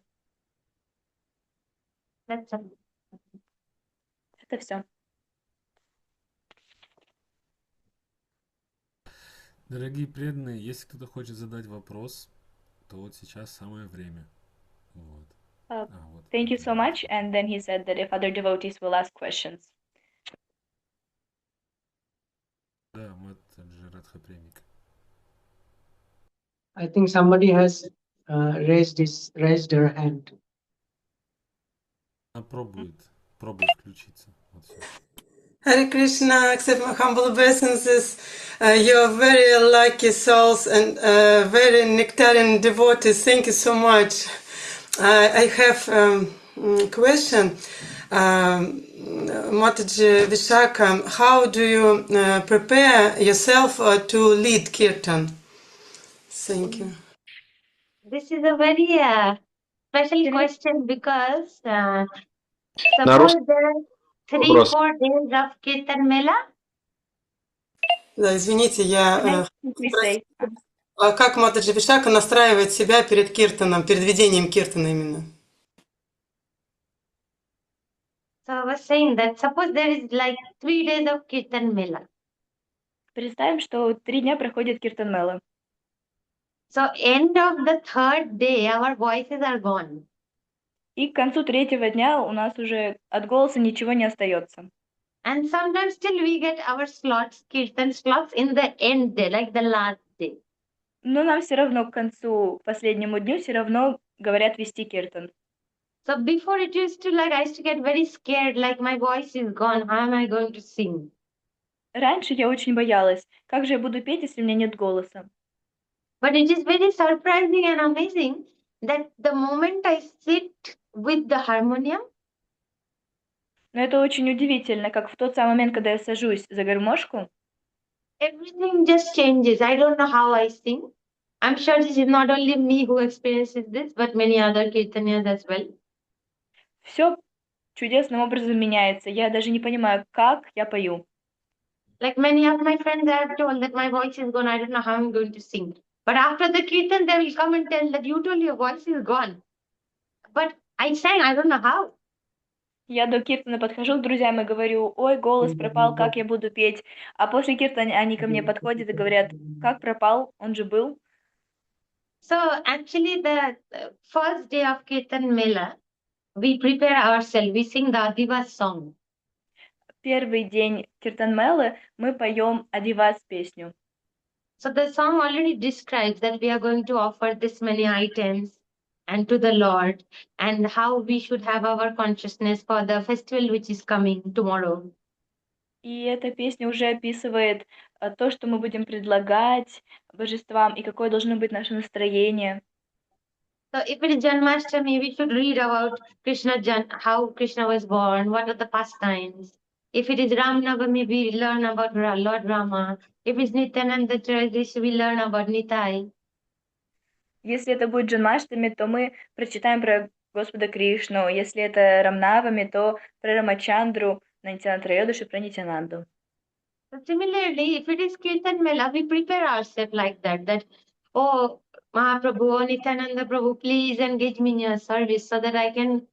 That's all.
Это все.
Дорогие преданные, если кто-то хочет задать вопрос, то вот сейчас самое время. Вот. Вот.
Thank you so much. And then he said that if other devotees will ask questions.
Да, Матаджи Радхапремик.
I think somebody has raised their hand.
Она пробует включиться. Вот всё.
Hare Krishna, accept my humble obeisances. You're very lucky souls and very nectarian devotees. Thank you so much. I have a question. Mathaji Vishakha, how do you prepare yourself to lead Kirtan? Thank you.
This is a very special question because
На
suppose
русском
there are
вопрос.
3-4 days of Kirtan Mela.
Да, извините, я
Please say.
как Матаджи Вишакха настраивает себя перед Киртаном, перед ведением Киртана именно?
So I was saying that suppose there is like 3 days of Kirtan Mela.
Представим, что 3 дня проходит Киртан Мела.
So end of the 3rd day, our voices are gone.
И к концу 3-го дня у нас уже от голоса ничего не остается.
And sometimes still we get our slots, Kirtan slots in the end day, like the last day.
Но нам все равно к концу, последнему дню, все равно говорят вести Киртан.
So before it used to I used to get very scared, like my voice is gone, how am I going to sing?
Раньше я очень боялась, как же я буду петь, если у меня нет голоса.
But it is very surprising and amazing that the moment I sit with the harmonium,
Но это очень удивительно, как в тот самый момент, когда я сажусь за гармошку,
everything just changes. I don't know how I sing. I'm sure this is not only me who experiences this, but many other Kirtanias as well.
все чудесным образом меняется. Я даже не понимаю, как я пою.
Like many of my friends have told that my voice is gone. I don't know how I'm going to sing. But after the Kirtan, they will come and tell that you told your voice is gone. But I sang, I don't know how.
Я до Киртана подхожу к друзьям и говорю, ой, голос пропал, как я буду петь? А после Киртана они ко мне подходят и говорят, как пропал, он же был.
So actually the first day of Kirtan Mela, we prepare ourselves, we sing the Adivas song.
Первый день Киртан-мелы мы поем Адивас песню.
So the song already describes that we are going to offer this many items and to the Lord, and how we should have our consciousness for the festival which is coming tomorrow.
И эта песня уже описывает то, что мы будем предлагать божествам и какое должно быть наше настроение.
So if it is Janmashtami, we should read about how Krishna was born, what are the pastimes. If it is Ram Navami, we learn about Lord Rama. If it's Nityananda Chaudhary, we learn about Nitai.
Если это будет Джанмаштами, то мы прочитаем про Господа Кришну. Если это Рамнавами, то про Рамачандру, Нитянанда Трайодаши, про Нитянанду.
So similarly, if it is Kirtan Mela, we prepare ourselves like that, oh, Mahaprabhu, oh, Nityananda Prabhu, please engage me in your service so that I can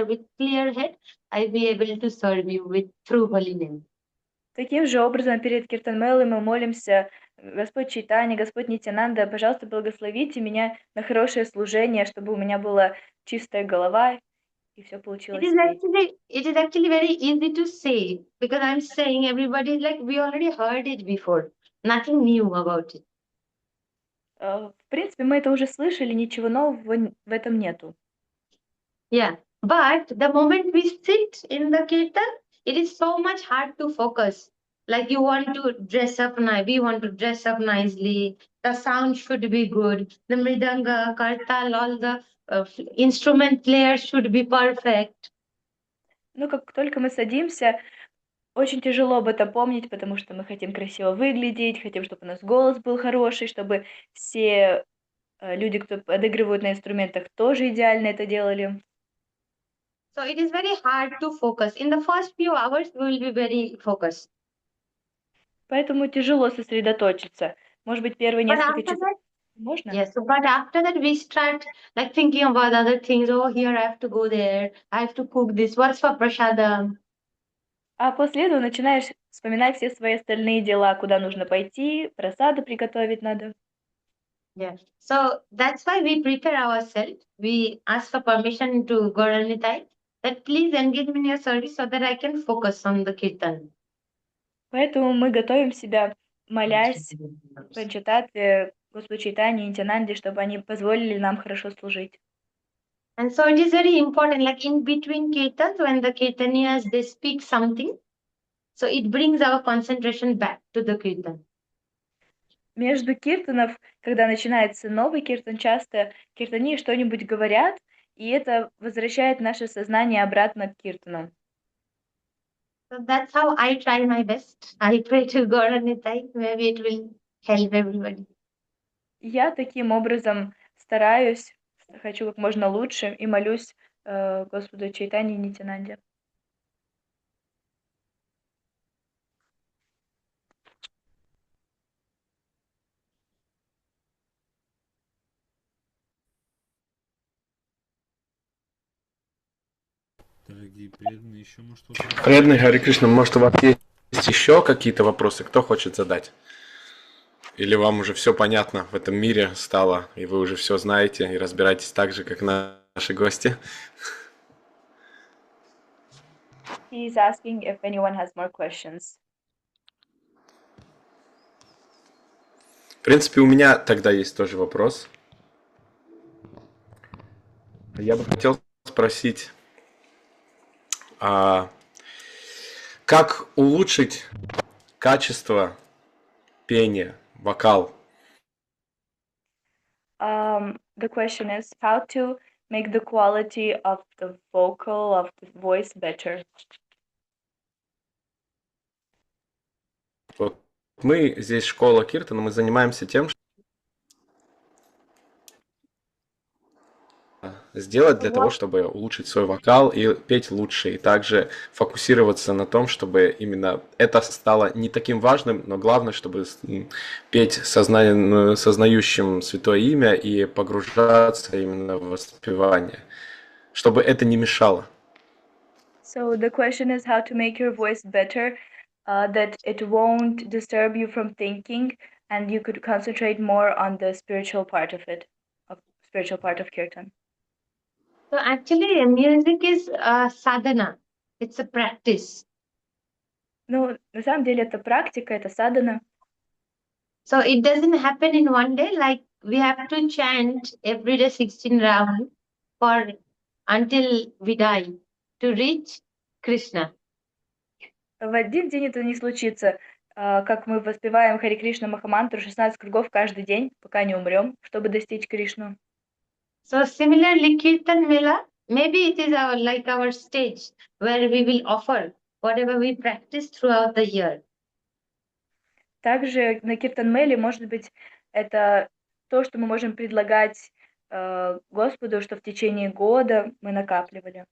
with clear head, I'll be able to serve you through holy name.
Таким же образом, перед Киртан-мелой мы молимся: Господь Чайтанья, Господь Нитянанда, пожалуйста, благословите меня на хорошее служение, чтобы у меня была чистая голова и все получилось петь.
It is actually very easy to say, because I'm saying everybody is like, we already heard it before, nothing new about it.
В принципе, мы это уже слышали, ничего нового в этом нету.
Yeah, but the moment we sit in the kirtan, it is so much hard to focus. Like you want to dress up nice, we want to dress up nicely. The sound should be good. The mridanga, kartal, all the instrument players should be perfect.
Ну, как только мы садимся, очень тяжело об этом помнить, потому что мы хотим красиво выглядеть, хотим, чтобы у нас голос был хороший, чтобы все люди, кто подыгрывают на инструментах, тоже идеально это делали.
So it is very hard to focus. In the first few hours, we will be very focused.
Поэтому тяжело сосредоточиться. Может быть, первые
But
несколько
after
часов
that,
можно?
yes, but after that we start like thinking about other things. Oh, here I have to go there. I have to cook this. What's for prasadam?
А после этого начинаешь вспоминать все свои остальные дела, куда нужно пойти, просаду приготовить надо.
Yeah. So that's why we prepare ourselves. We ask for permission to Gauranitai that please engage me in your service so that I can focus on the kirtan.
Поэтому мы готовим себя, молясь Панчататве, Господу Чайтанье и Нитянанде, чтобы они позволили нам хорошо служить.
And so it is very important, like in between kirtans, when the kirtaniyas, they speak something, so it brings our concentration back to the kirtan.
Между киртанов, когда начинается новый киртан, часто киртани что-нибудь говорят, и это возвращает наше сознание обратно к киртанам.
So that's how I try my best. I pray to God and Nitai, maybe it will help everybody.
Я таким образом стараюсь, хочу как можно лучше и молюсь Господу Чайтанье и Нитянанде.
Дорогие преданные, еще может вопрос?
Преданный Хари Кришна, может, у вас есть еще какие-то вопросы? Кто хочет задать? Или вам уже все понятно в этом мире стало, и вы уже все знаете и разбираетесь так же, как наши гости?
He's asking if anyone has more questions.
В принципе, у меня тогда есть тоже вопрос. Я бы хотел спросить, как улучшить качество пения, вокал?
The question is how to make the quality of the vocal, of the voice better.
Вот мы здесь школа Киртана, мы занимаемся тем, что сделать для того, чтобы улучшить свой вокал и петь лучше, и также фокусироваться на том, чтобы именно это стало не таким важным, но главное, чтобы петь сознающим Святое Имя и погружаться именно в воспевание, чтобы это не мешало.
So the question is how to make your voice better, that it won't disturb you from thinking, and you could concentrate more on the spiritual part of it, spiritual part of Kirtan.
So actually, music is a sadhana. It's a practice.
Ну, на самом деле это практика, это садхана.
So it doesn't happen in one day. Like we have to chant every day 16 rounds for until we die to reach Krishna.
В один день это не случится, как мы воспеваем Хари Кришна Махамантру 16 кругов каждый день, пока не умрем, чтобы достичь Кришну.
So similarly, Kirtan Mela, maybe it is like our stage where we will offer whatever we practice throughout the year.
Также на Киртан-меле, может быть, это то, что мы можем предлагать Господу, что в течение года мы накапливали.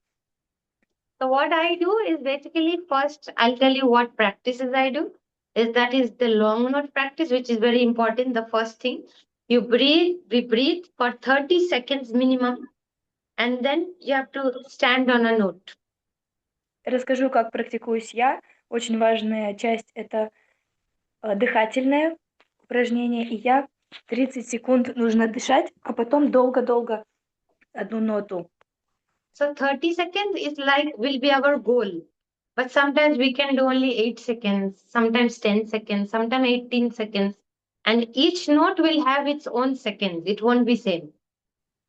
So what I do is basically first I'll tell you what practices I do. That is the long note practice, which is very important. The first thing, we breathe for 30 seconds minimum, and then you have to stand on a note.
Расскажу, как практикуюсь я. Очень важная часть — это дыхательное упражнение, и я 30 секунд нужно дышать, а потом долго-долго одну ноту.
So 30 seconds is like will be our goal. But sometimes we can do only 8 seconds, sometimes 10 seconds, sometimes 18 seconds. And each note will have its own seconds. It won't be same.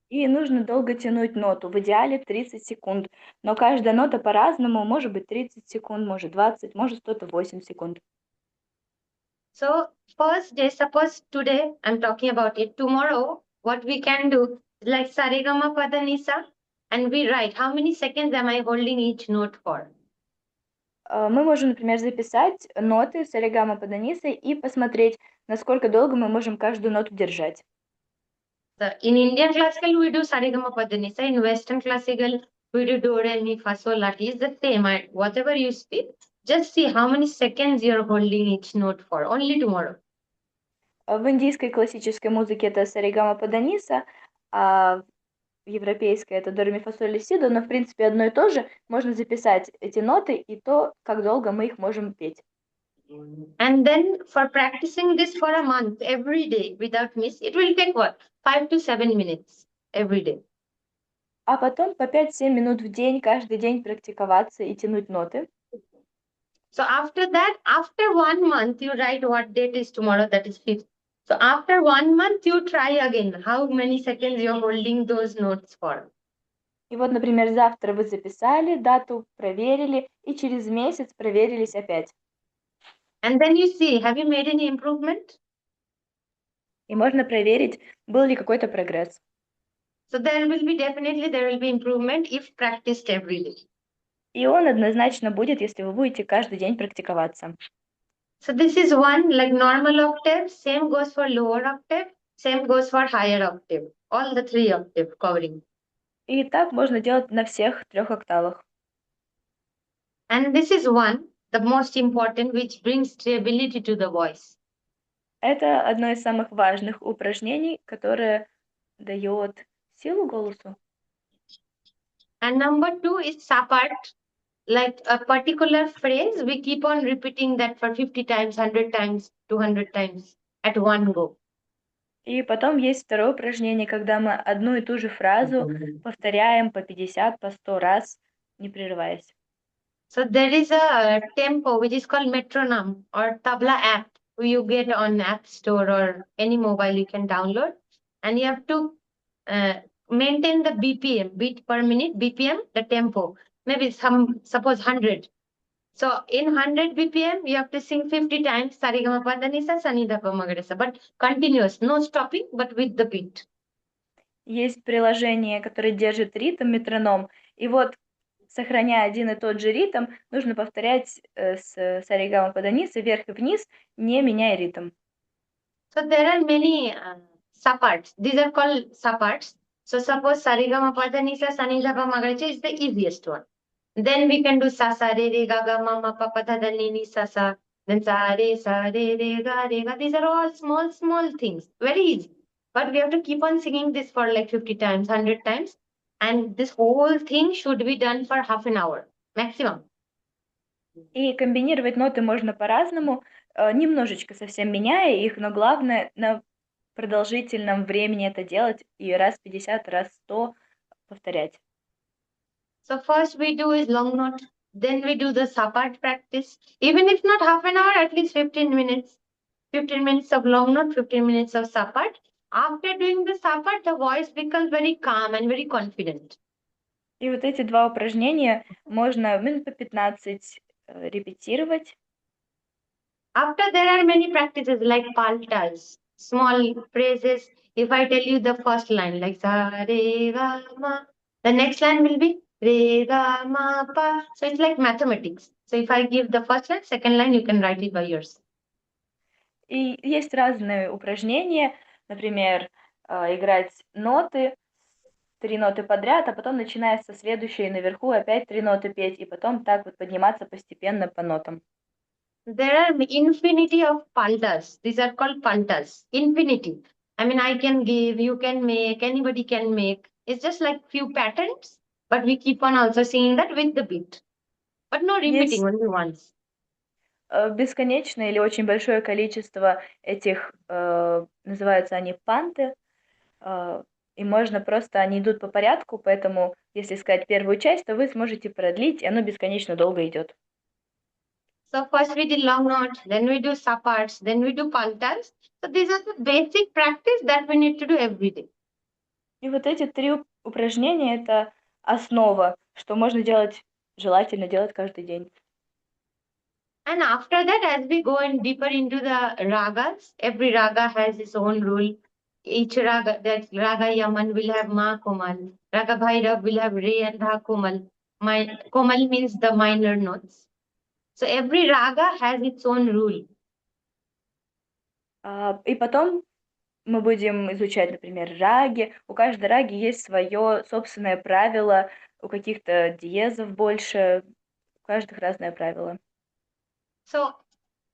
И нужно долго тянуть ноту, в идеале 30 секунд. Но каждая нота по-разному, может быть 30 секунд, может 20, может кто-то 8 секунд.
So first day, suppose today I'm talking about it. Tomorrow, what we can do is like Saregama Padanisa, and we write how many seconds am I holding each note for.
Мы можем, например, записать ноты с оригама Паданиса и посмотреть, насколько долго мы можем каждую ноту держать.
So in Indian classical, we do Saregama Padanisa. In Western classical, we do Do, Re, Mi, Fa, Sol, La, Ti. It's the same. Whatever you speak, just see how many seconds you're holding each note for. Only tomorrow.
В индийской классической музыке это с оригама Паданиса, а в европейской это до, ре, ми, фа, соль, ля, си, до, но в принципе одно и то же. Можно записать эти ноты и то, как долго мы их можем петь.
And then for practicing this for a month, every day, without miss, it will take what? 5 to 7 minutes every day.
А потом по 5-7 минут в день, каждый день практиковаться и тянуть ноты.
So after that, after 1 month, you write what date is tomorrow, that is 5th. So after 1 month, you try again how many seconds you're holding those notes for.
И вот, например, завтра вы записали дату, проверили, и через месяц проверились опять.
And then you see, have you made any improvement?
И можно проверить, был ли какой-то прогресс.
So there will be improvement if practiced every day.
И он однозначно будет, если вы будете каждый день практиковаться.
So this is one like normal octave, same goes for lower octave, same goes for higher octave, all the 3 octave covering.
И так можно делать на всех 3 октавах.
And this is one, the most important, which brings stability to the voice.
Это одно из самых важных упражнений, которое дает силу голосу.
And number 2 is sapart, like a particular phrase, we keep on repeating that for 50 times, 100 times, 200 times at one go.
И потом есть второе упражнение, когда мы одну и ту же фразу повторяем по 50, по 100 раз, не прерываясь.
So there is a tempo which is called metronome or tabla app you get on App Store or any mobile you can download, and you have to maintain the BPM, beat per minute, BPM, the tempo, maybe suppose 100. So in 100 BPM, you have to sing 50 times Sarigama Padanisa, Sanidapa Magaresa, but continuous, no stopping, but with the beat.
Есть приложение, которое держит ритм, метроном, и вот, сохраняя один и тот же ритм, нужно повторять с Саригама Паданиса вверх и вниз, не меняя ритм.
So there are many saparts. These are called saparts. So suppose Sarigama Padanisa, Sanidapa Magaresa is the easiest one. Then we can do sa sa re re ga ga ma ma pa pa da da ni ni sa sa. Then sa re ga re ga. These are all small things. Very easy. But we have to keep on singing this for like 50 times, 100 times. And this whole thing should be done for half an hour maximum.
И комбинировать ноты можно по-разному, немножечко совсем меняя их, но главное на продолжительном времени это делать и раз 50, раз 100 повторять.
So first we do is long note, then we do the sapat practice. Even if not half an hour, at least 15 minutes. 15 minutes of long note, 15 minutes of sapat. After doing the sapat, the voice becomes very calm and very confident.
И вот эти два упражнения можно минут по 15 репетировать.
After there are many practices like paltas, small phrases. If I tell you the first line like sa re ga ma, the next line will be re ga ma pa. So it's like mathematics. So if I give the first line, second line, you can write it by yourself.
И есть разные упражнения, например, играть ноты, 3 ноты подряд, а потом начиная со следующей наверху опять 3 ноты петь, и потом так вот подниматься постепенно по нотам.
There are infinity of paltas. These are called paltas. Infinity. I mean, I can give, you can make, anybody can make. It's just like few patterns, but we keep on also singing that with the beat. But no repeating,
Есть
only once.
бесконечное или очень большое количество этих, называются они панты, и можно просто, они идут по порядку, поэтому если сказать первую часть, то вы сможете продлить, и оно бесконечно долго идет.
So first we did long notes, then we do sapats, then we do paltas. So these are the basic practice that we need to do every day.
И вот эти 3 упражнения — это основа, что можно делать, желательно делать каждый день.
And after that, as we go in deeper into the ragas, every raga has its own rule. Each raga, that raga Yaman will have Ma Komal, raga Bhairav will have Re and Dha Komal. Komal means the minor notes. So every raga has its own rule.
И потом мы будем изучать, например, раги. У каждой раги есть свое собственное правило, у каких-то диезов больше, у каждых разное правило.
So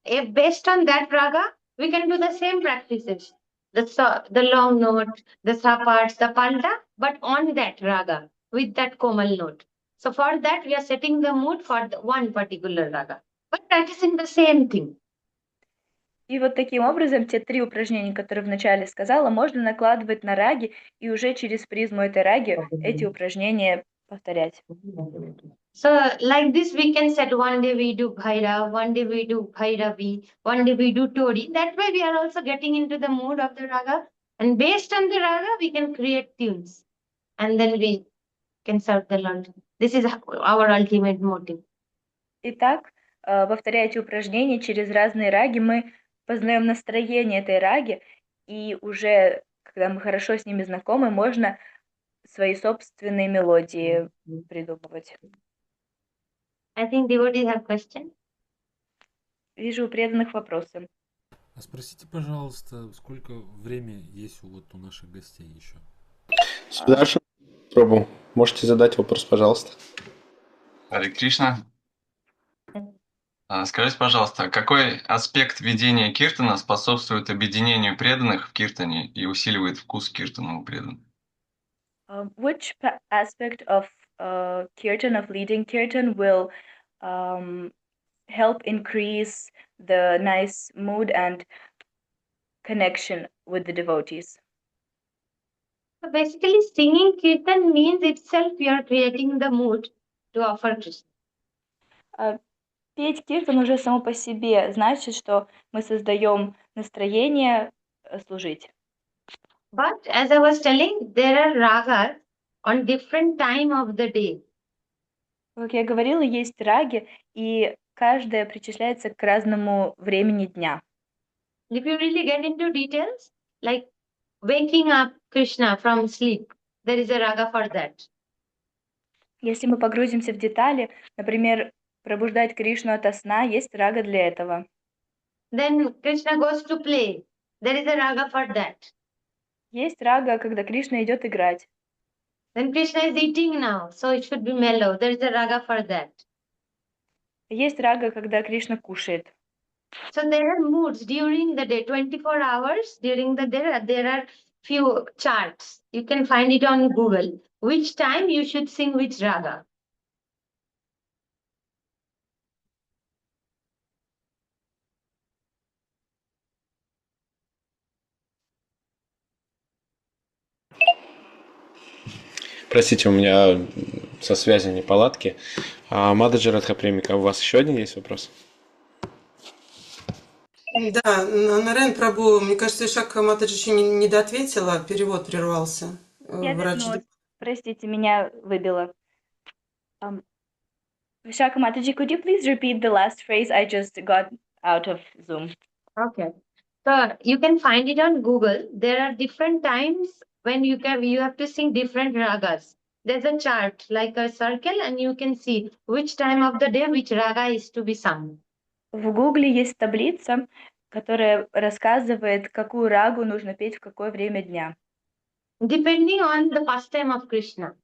if based on that raga, we can do the same practices. The long note, the sapats, the palta, but on that raga with that komal note. So for that, we are setting the mood for the one particular raga, but practicing the same thing.
И вот таким образом те 3 упражнения, которые вначале сказала, можно накладывать на раги и уже через призму этой раги эти упражнения повторять.
So like this, we can set one day we do Bhaira, one day we do Bhairavi, one day we do Tori. That way we are also getting into the mood of the raga. And based on the raga, we can create tunes. And then we can serve the Lord. This is our ultimate motive.
Итак, повторяя эти упражнения через разные раги, мы познаем настроение этой раги, и уже, когда мы хорошо с ними знакомы, можно свои собственные мелодии придумывать.
I think devotees have question.
Вижу у преданных вопросы.
А спросите, пожалуйста, сколько время есть у наших гостей еще?
Сударшин, пробу, можете задать вопрос, пожалуйста.
Харе Кришна. Скажите, пожалуйста, какой аспект ведения киртана способствует объединению преданных в киртане и усиливает вкус киртана у преданных?
Which aspect of kirtan, of leading kirtan, will help increase the nice mood and connection with the devotees?
So basically, singing kirtan means itself you are creating the mood to offer Krishna.
Петь киртан уже само по себе значит, что мы создаем настроение служить.
But as I was telling, there are ragas on different time of the day.
Как я говорила, есть раги, и каждая причисляется к разному времени дня.
If you really get into details, like waking up Krishna from sleep, there is a raga for that.
Если мы погрузимся в детали, например, пробуждать Кришну ото сна, есть рага для этого.
Then Krishna goes to play. There is a raga for that.
Есть рага, когда Кришна идет играть.
Then Krishna is eating now, so it should be mellow. There is a raga for that.
Есть рага, когда Кришна кушает.
So there are moods during the day, 24 hours during the day. There are few charts. You can find it on Google. Which time you should sing which raga.
Простите, у меня со связью неполадки. Матаджи Радхапремика, у вас еще один есть вопрос?
Да, Нарен Прабу, мне кажется, Вишакха Матаджи еще не доответила, перевод прервался.
Я
Врач.
вернулась. Простите, меня выбило. Vishakha Mataji, could you please repeat the last phrase? I just got out of Zoom.
Okay. So you can find it on Google. There are different times when you have to sing different ragas. There's a chart like a circle, and you can see which time of the day which raga is to be sung.
В Гугле есть таблица, которая рассказывает, какую рагу нужно петь в какое время дня,
Depending on the pastime of Krishna.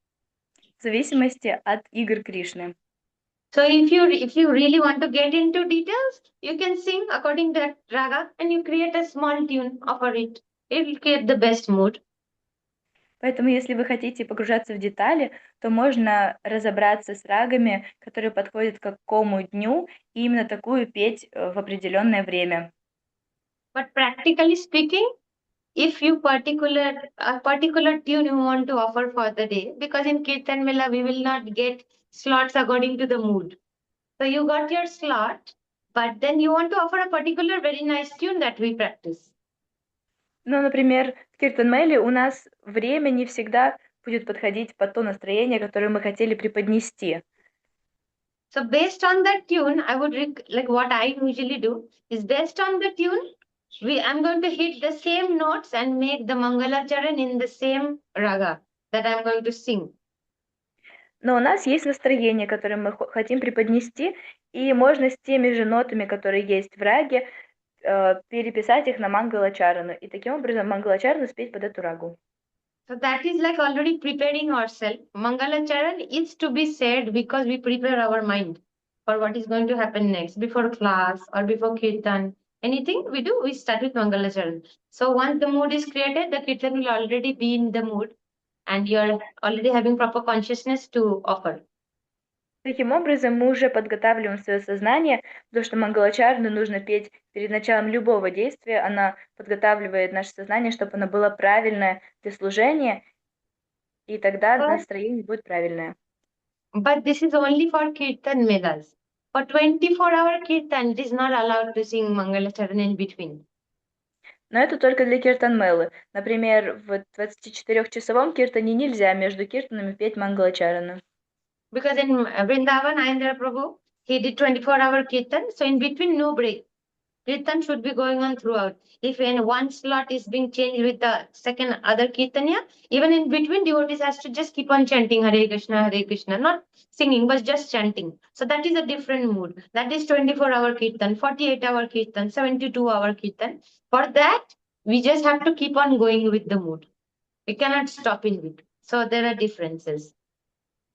в зависимости от игр Кришны.
So if you really want to get into details, you can sing according to that raga and you create a small tune for it. It will create the best mood.
Поэтому, если вы хотите погружаться в детали, то можно разобраться с рагами, которые подходят к какому дню, и именно такую петь в определенное время.
But practically speaking, if you a particular tune you want to offer for the day, because in Kirtan Mela we will not get slots according to the mood. So you got your slot, but then you want to offer a particular very nice tune that we practice.
Ну, например, в Киртан-меле у нас время не всегда будет подходить под то настроение, которое мы хотели преподнести.
So based on that tune, I would like what I usually do is based on the tune, I'm going to hit the same notes and make the Mangala Charan in the same raga that I'm going to sing.
Но у нас есть настроение, которое мы хотим преподнести, и можно с теми же нотами, которые есть в раге, переписать их на Мангала-чарану, и таким образом Мангала-чарану спеть под эту рагу.
So that is like already preparing ourselves. Mangala Charan is to be said because we prepare our mind for what is going to happen next, before class or before Kirtan. Anything we do, we start with Mangala Charan. So once the mood is created, the Kirtan will already be in the mood and you're already having proper consciousness to offer.
Таким образом, мы уже подготавливаем свое сознание, потому что Мангалачарну нужно петь перед началом любого действия. Она подготавливает наше сознание, чтобы оно было правильное для служения, и тогда настроение будет правильное.
But this is only for Kirtan Melas. For 24-hour Kirtan, it is not allowed to sing Mangala Charan in between.
Но это только для киртан-мелы. Например, в 24-часовом киртане нельзя между киртанами петь Мангалачарану.
Because in Vrindavan, Ayendra Prabhu, he did 24-hour Kirtan, so in between no break. Kirtan should be going on throughout. If one slot is being changed with the second other Kirtanya, even in between, devotees has to just keep on chanting Hare Krishna, not singing, but just chanting. So that is a different mood. That is 24-hour Kirtan, 48-hour Kirtan, 72-hour Kirtan. For that, we just have to keep on going with the mood. We cannot stop in it. So there are differences.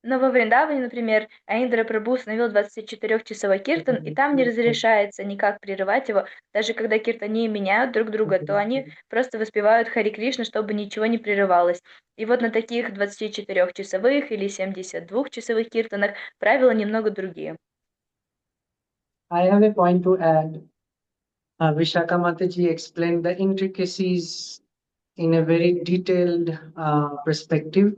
Но во Вриндаване, например, Аиндра Прабху установил 24-часовой киртан, и там не разрешается никак прерывать его. Даже когда киртани меняют друг друга, то они просто воспевают Хари Кришна, чтобы ничего не прерывалось. И вот на таких 24-часовых или 72-часовых киртанах правила немного другие.
I have a point to add. Vishakha Mataji explained the intricacies in a very detailed perspective.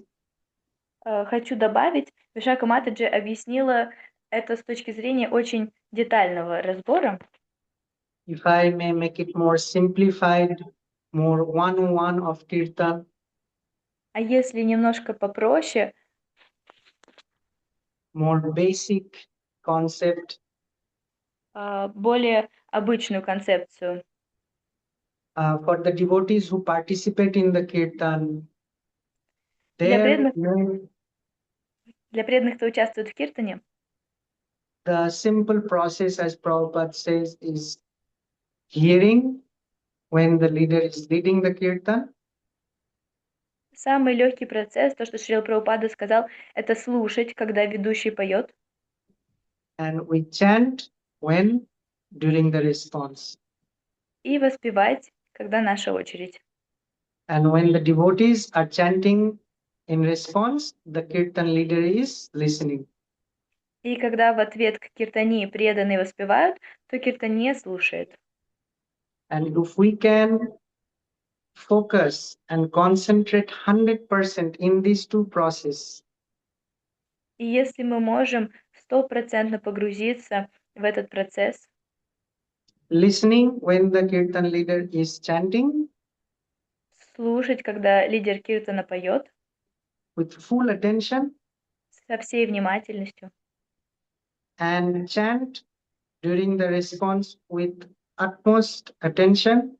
Хочу добавить, Вишакха Матаджи объяснила это с точки зрения очень детального разбора.
If I may make it more simplified, more one-on-one of Kirtan.
А если немножко попроще,
more basic concept.
Более обычную концепцию.
For the devotees who participate in the Kirtan,
для преданных, кто участвует в киртане,
the simple process, as Prabhupada says, is hearing when the leader is leading the Kirtan.
Самый легкий процесс, то, что Шрила Прабхупада сказал, это слушать, когда ведущий поет.
And we chant when during the response.
И воспевать, когда наша очередь.
And when the devotees are chanting in response, the Kirtan leader is listening.
И когда в ответ к киртане преданные воспевают, то киртане слушает.
And if we can focus and concentrate 100% in these two processes,
И если мы можем 100% погрузиться в этот процесс,
listening when the kirtan leader is chanting
слушать, когда лидер киртана поет,
with full attention,
со всей внимательностью,
and chant during the response with utmost attention,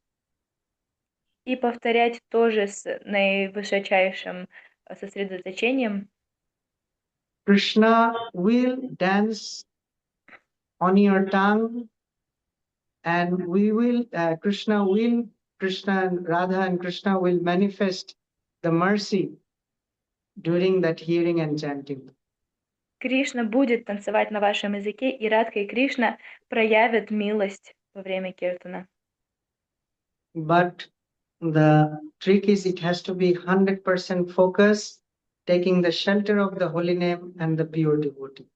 и повторять тоже с наивысочайшим сосредоточением,
Krishna will dance on your tongue, and Krishna and Radha and Krishna will manifest the mercy during that hearing and chanting.
Кришна будет танцевать на вашем языке, и Радха и Кришна проявят милость во время киртана.
But the trick is it has to be 100% focus, taking the shelter of the holy name and the pure devotee.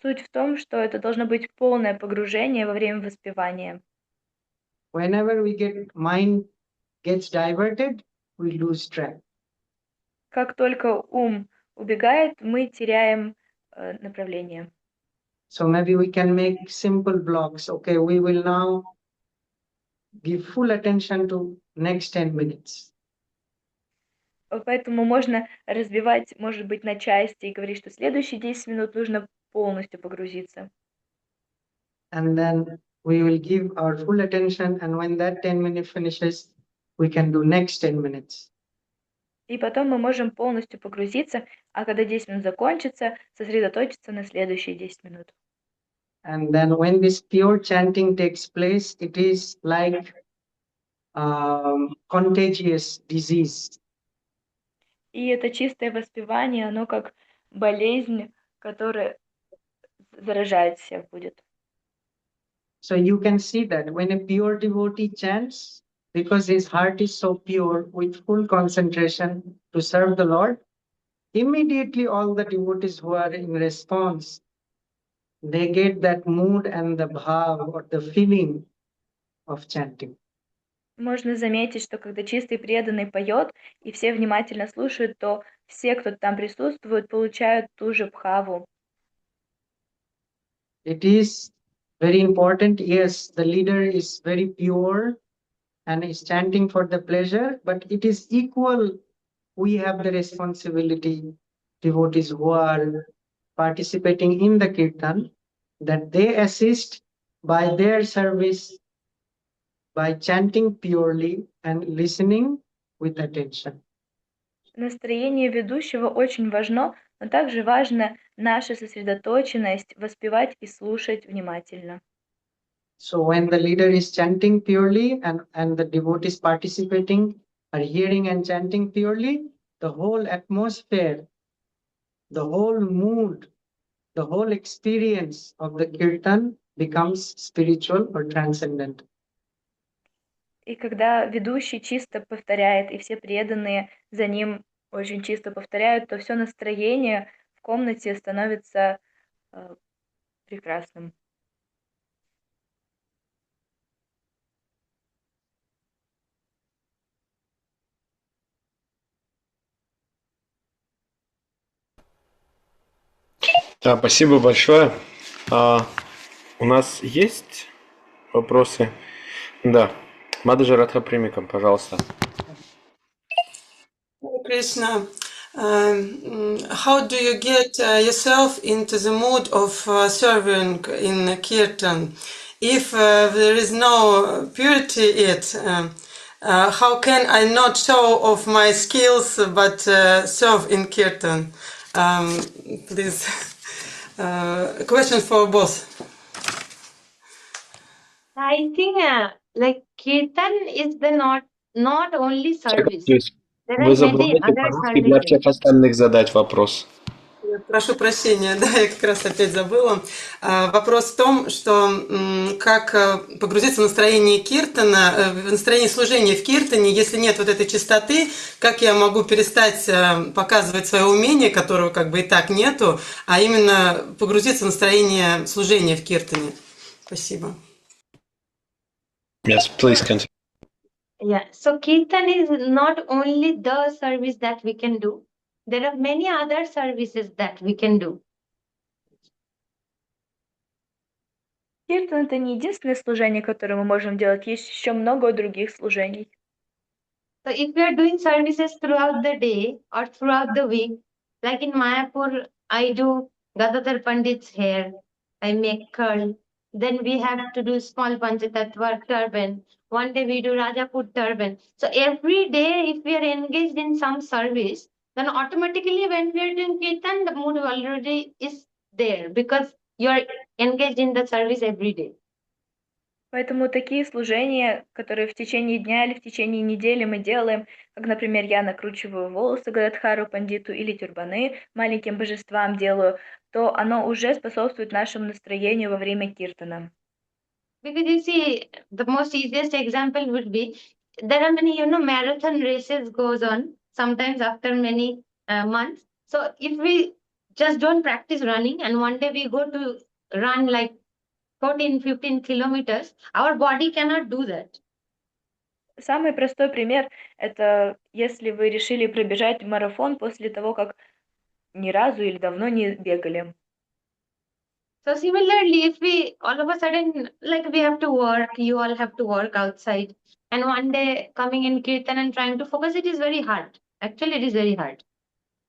Суть в том, что это должно быть полное погружение во время воспевания.
Whenever mind gets diverted, we lose track.
Как только ум убегает, мы теряем направление.
So maybe we can make simple blocks. Okay, we will now give full attention to next 10 minutes.
Поэтому можно разбивать, может быть, на части и говорить, что следующие 10 минут нужно полностью погрузиться.
And then we will give our full attention, and when that 10 minutes finishes, we can do next 10 minutes.
И потом мы можем полностью погрузиться, а когда 10 минут закончится, сосредоточиться на следующие 10 минут.
And then when this pure chanting takes place, it is like contagious disease.
И это чистое воспевание, оно как болезнь, которая заражает всех будет.
So you can see that when a pure devotee chants, because his heart is so pure, with full concentration to serve the Lord, immediately all the devotees who are in response, they get that mood and the bhav or the feeling of chanting.
Можно заметить, что когда чистый преданный поет, и все внимательно слушают, то все, кто там присутствует, получают ту же бхаву.
It is very important. Yes, the leader is very pure and is chanting for the pleasure, but it is equal. We have the responsibility, devotees who are participating in the kirtan, that they assist by their service, by chanting purely and listening with attention.
Настроение ведущего очень важно, но также важна наша сосредоточенность, воспевать и слушать внимательно.
So when the leader is chanting purely and the devotees participating are hearing and chanting purely, the whole atmosphere, the whole mood, the whole experience of the kirtan becomes spiritual or transcendent.
И когда ведущий чисто повторяет, и все преданные за ним очень чисто повторяют, то все настроение в комнате становится прекрасным.
Да, спасибо большое. У нас есть вопросы? Да. Матаджи Радха Примикам, пожалуйста.
Krishna, how do you get yourself into the mood of serving in kirtan? If there is no purity in it, how can I not show off my skills but serve in kirtan? Please, question for both.
I think like kirtan is the not only service. There
Вы
are
забываете
many other
по-русски для всех
services.
остальных задать вопрос.
Прошу прощения, да, я как раз опять забыла. Вопрос в том, что как погрузиться в настроение киртана, в настроение служения в киртане, если нет вот этой чистоты, как я могу перестать показывать свое умение, которого как бы и так нету, а именно погрузиться в настроение служения в киртане. Спасибо.
Yes, please continue.
Yeah, so Kirtan is not only the service that we can do, there are many other services that we can do.
Киртан — это не единственное служение, которое мы можем делать, есть еще много других служений.
So if we are doing services throughout the day or throughout the week, like in Mayapur, I do Gadadhar Pandit's hair, I make curl. Then we have to do small Panchatattva turban. One day we do Rajapur turban. So every day, if we are engaged in some service, then automatically when we are doing Kirtan, the mood already is there because you are engaged in the service every day.
Поэтому такие служения, которые в течение дня или в течение недели мы делаем, как, например, я накручиваю волосы Гададхару Пандиту или тюрбаны маленьким божествам делаю, то оно уже способствует нашему настроению во время киртана.
Because you see, the most easiest example would be there are many, marathon races goes on sometimes after many months. So if we just don't practice running and one day we go to run like 14, 15 kilometers, our body cannot do that.
Самый простой пример — это если вы решили пробежать марафон после того, как ни разу или давно не бегали.
So similarly, if we all of a sudden, like we have to work, you all have to work outside, and one day coming in Kirtan and trying to focus, it is very hard. Actually, it is very hard.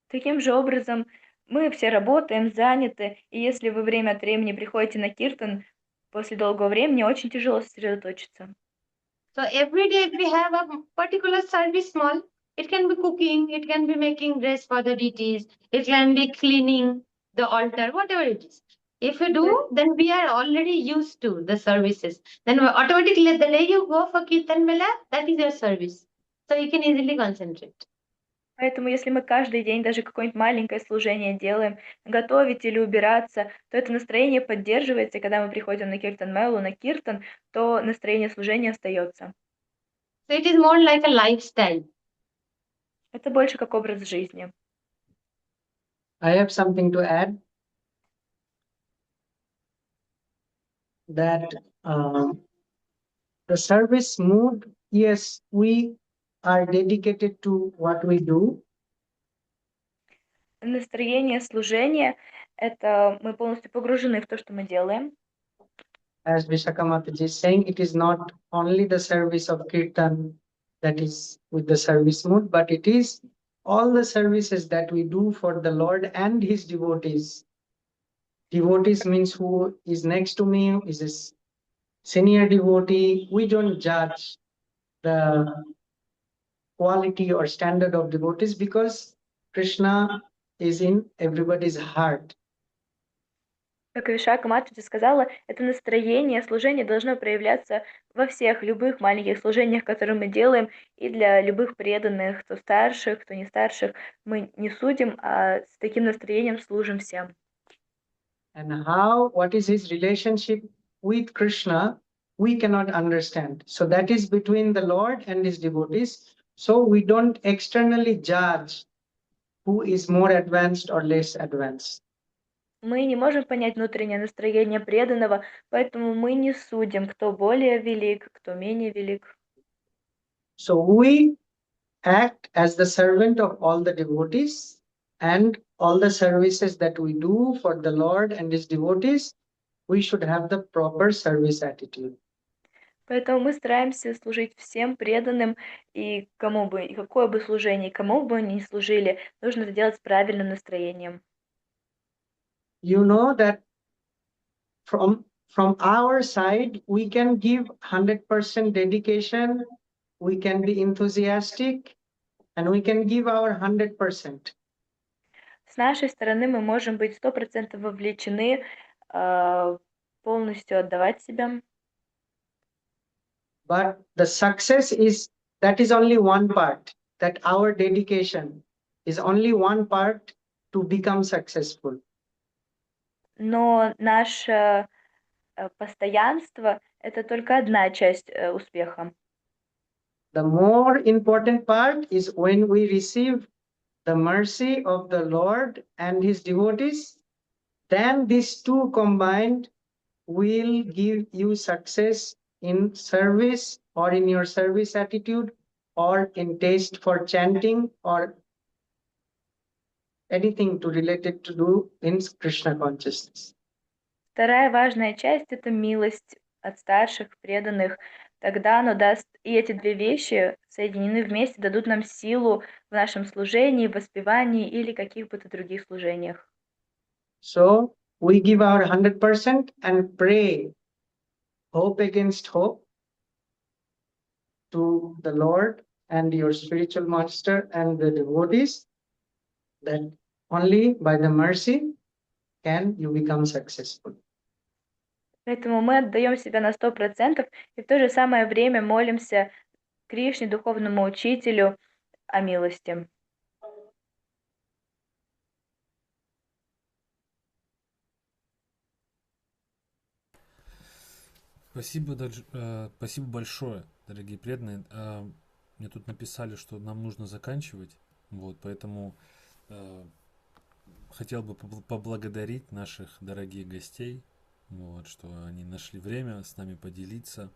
Таким же образом, мы все работаем, заняты, и если вы время от времени приходите на киртан, после долгого времени очень тяжело сосредоточиться.
So every day, if we have a particular service small, it can be cooking, it can be making dress for the deities, it can be cleaning the altar, whatever it is. If you do, then we are already used to the services. Then automatically, the day you go for Kirtan Mela, that is your service. So you can easily concentrate.
Поэтому если мы каждый день даже какое-нибудь маленькое служение делаем, готовить или убираться, то это настроение поддерживается, и когда мы приходим на киртан мелу, на киртан, то настроение служения остается.
So it is more like a lifestyle.
Это больше как образ жизни.
I have something to add. That the service mood, yes, we are dedicated to what we do.
Настроение служения — это мы полностью погружены в то, что мы делаем.
As Vishakha Mataji is saying, it is not only the service of Kirtan that is with the service mood, but it is all the services that we do for the Lord and His devotees. Devotees means who is next to me, is a senior devotee. We don't judge the quality or standard of devotees because Krishna is in everybody's heart.
Как Вишакха Матаджи сказала, это настроение служения должно проявляться во всех любых маленьких служениях, которые мы делаем, и для любых преданных, кто старших, кто не старших. Мы не судим, а с таким настроением служим всем.
And what is his relationship with Krishna, we cannot understand. So that is between the Lord and his devotees. So we don't externally judge who is more advanced or less advanced.
Мы не можем понять внутреннее настроение преданного, поэтому мы не судим, кто более велик, кто менее велик.
So we act as the servant of all the devotees, and all the services that we do for the Lord and his devotees, we should have the proper service attitude.
Поэтому мы стараемся служить всем преданным, и кому бы, и какое бы служение, кому бы они ни служили, нужно это делать с правильным настроением.
You know that from our side, we can give 100% dedication, we can be enthusiastic, and we can give our 100%.
С нашей стороны мы можем быть 100% вовлечены, полностью отдавать себя.
But the success that is only one part, that our dedication is only one part to become successful.
Но наше постоянство — это только одна часть успеха.
The more important part is when we receive the mercy of the Lord and his devotees, then these two combined will give you success in service or in your service attitude, or in taste for chanting, or anything to related to do in Krishna consciousness.
Вторая важная часть – это милость от старших, преданных. Тогда оно даст, и эти две вещи соединены вместе, дадут нам силу в нашем служении, воспевании или каких бы то других служениях.
So we give our 100% and pray hope against hope to the Lord and your spiritual master and the devotees, that only by the mercy can you become successful.
Поэтому мы отдаем себя на 100% и в то же самое время молимся Кришне, духовному учителю, о милости.
Спасибо большое, дорогие преданные. Мне тут написали, что нам нужно заканчивать, вот, поэтому хотел бы поблагодарить наших дорогих гостей, вот, что они нашли время с нами поделиться.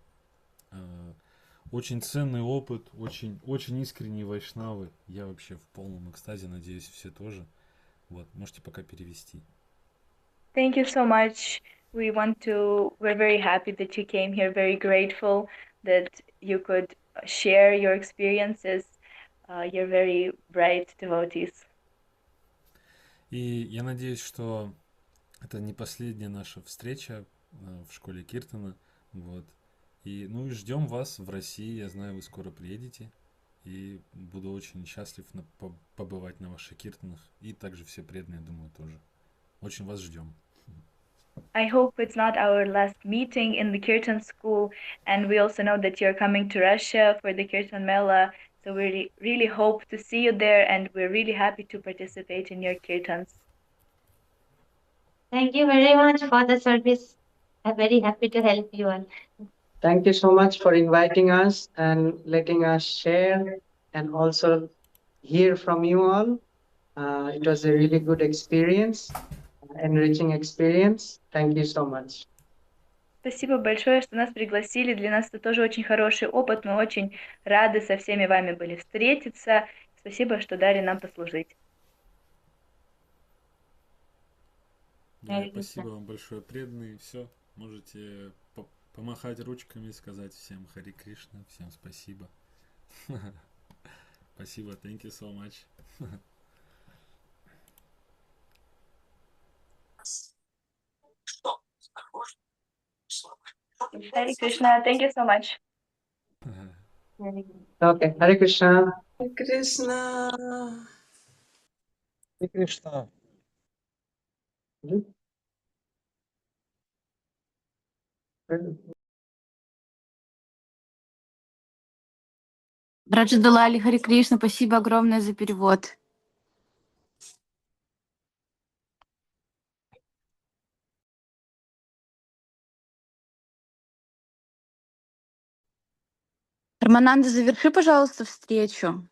Очень ценный опыт, очень искренние вайшнавы. Я вообще в полном экстазе, надеюсь, все тоже. Вот, можете пока перевести.
Thank you so much. We're very happy that you came here, very grateful that you could share your experiences. You're very bright devotees.
И я надеюсь, что это не последняя наша встреча в школе Киртана. Вот. И ждем вас в России. Я знаю, вы скоро приедете. И буду очень счастлив побывать на ваших киртанах. И также все преданные, думаю, тоже. Очень вас ждем.
I hope it's not our last meeting in the Kirtan school, and we also know that you're coming to Russia for the Kirtan Mela, so we really hope to see you there, and we're really happy to participate in your Kirtans.
Thank you very much for the service. I'm very happy to help you all.
Thank you so much for inviting us and letting us share and also hear from you all. It was a really good experience, enriching experience. Thank you so much.
Спасибо большое, что нас пригласили. Для нас это тоже очень хороший опыт. Мы очень рады со всеми вами были встретиться. Спасибо, что дали нам послужить.
Да, спасибо вам большое, преданные. Все, можете помахать ручками, сказать всем Хари Кришна, всем спасибо. Спасибо, thank you so much.
Хари Кришна, thank you so much.
Okay, Hare Krishna.
Krishna.
Hare Krishna.
Раджадалали, Хари Кришна, спасибо огромное за перевод. Рамананда, заверши, пожалуйста, встречу.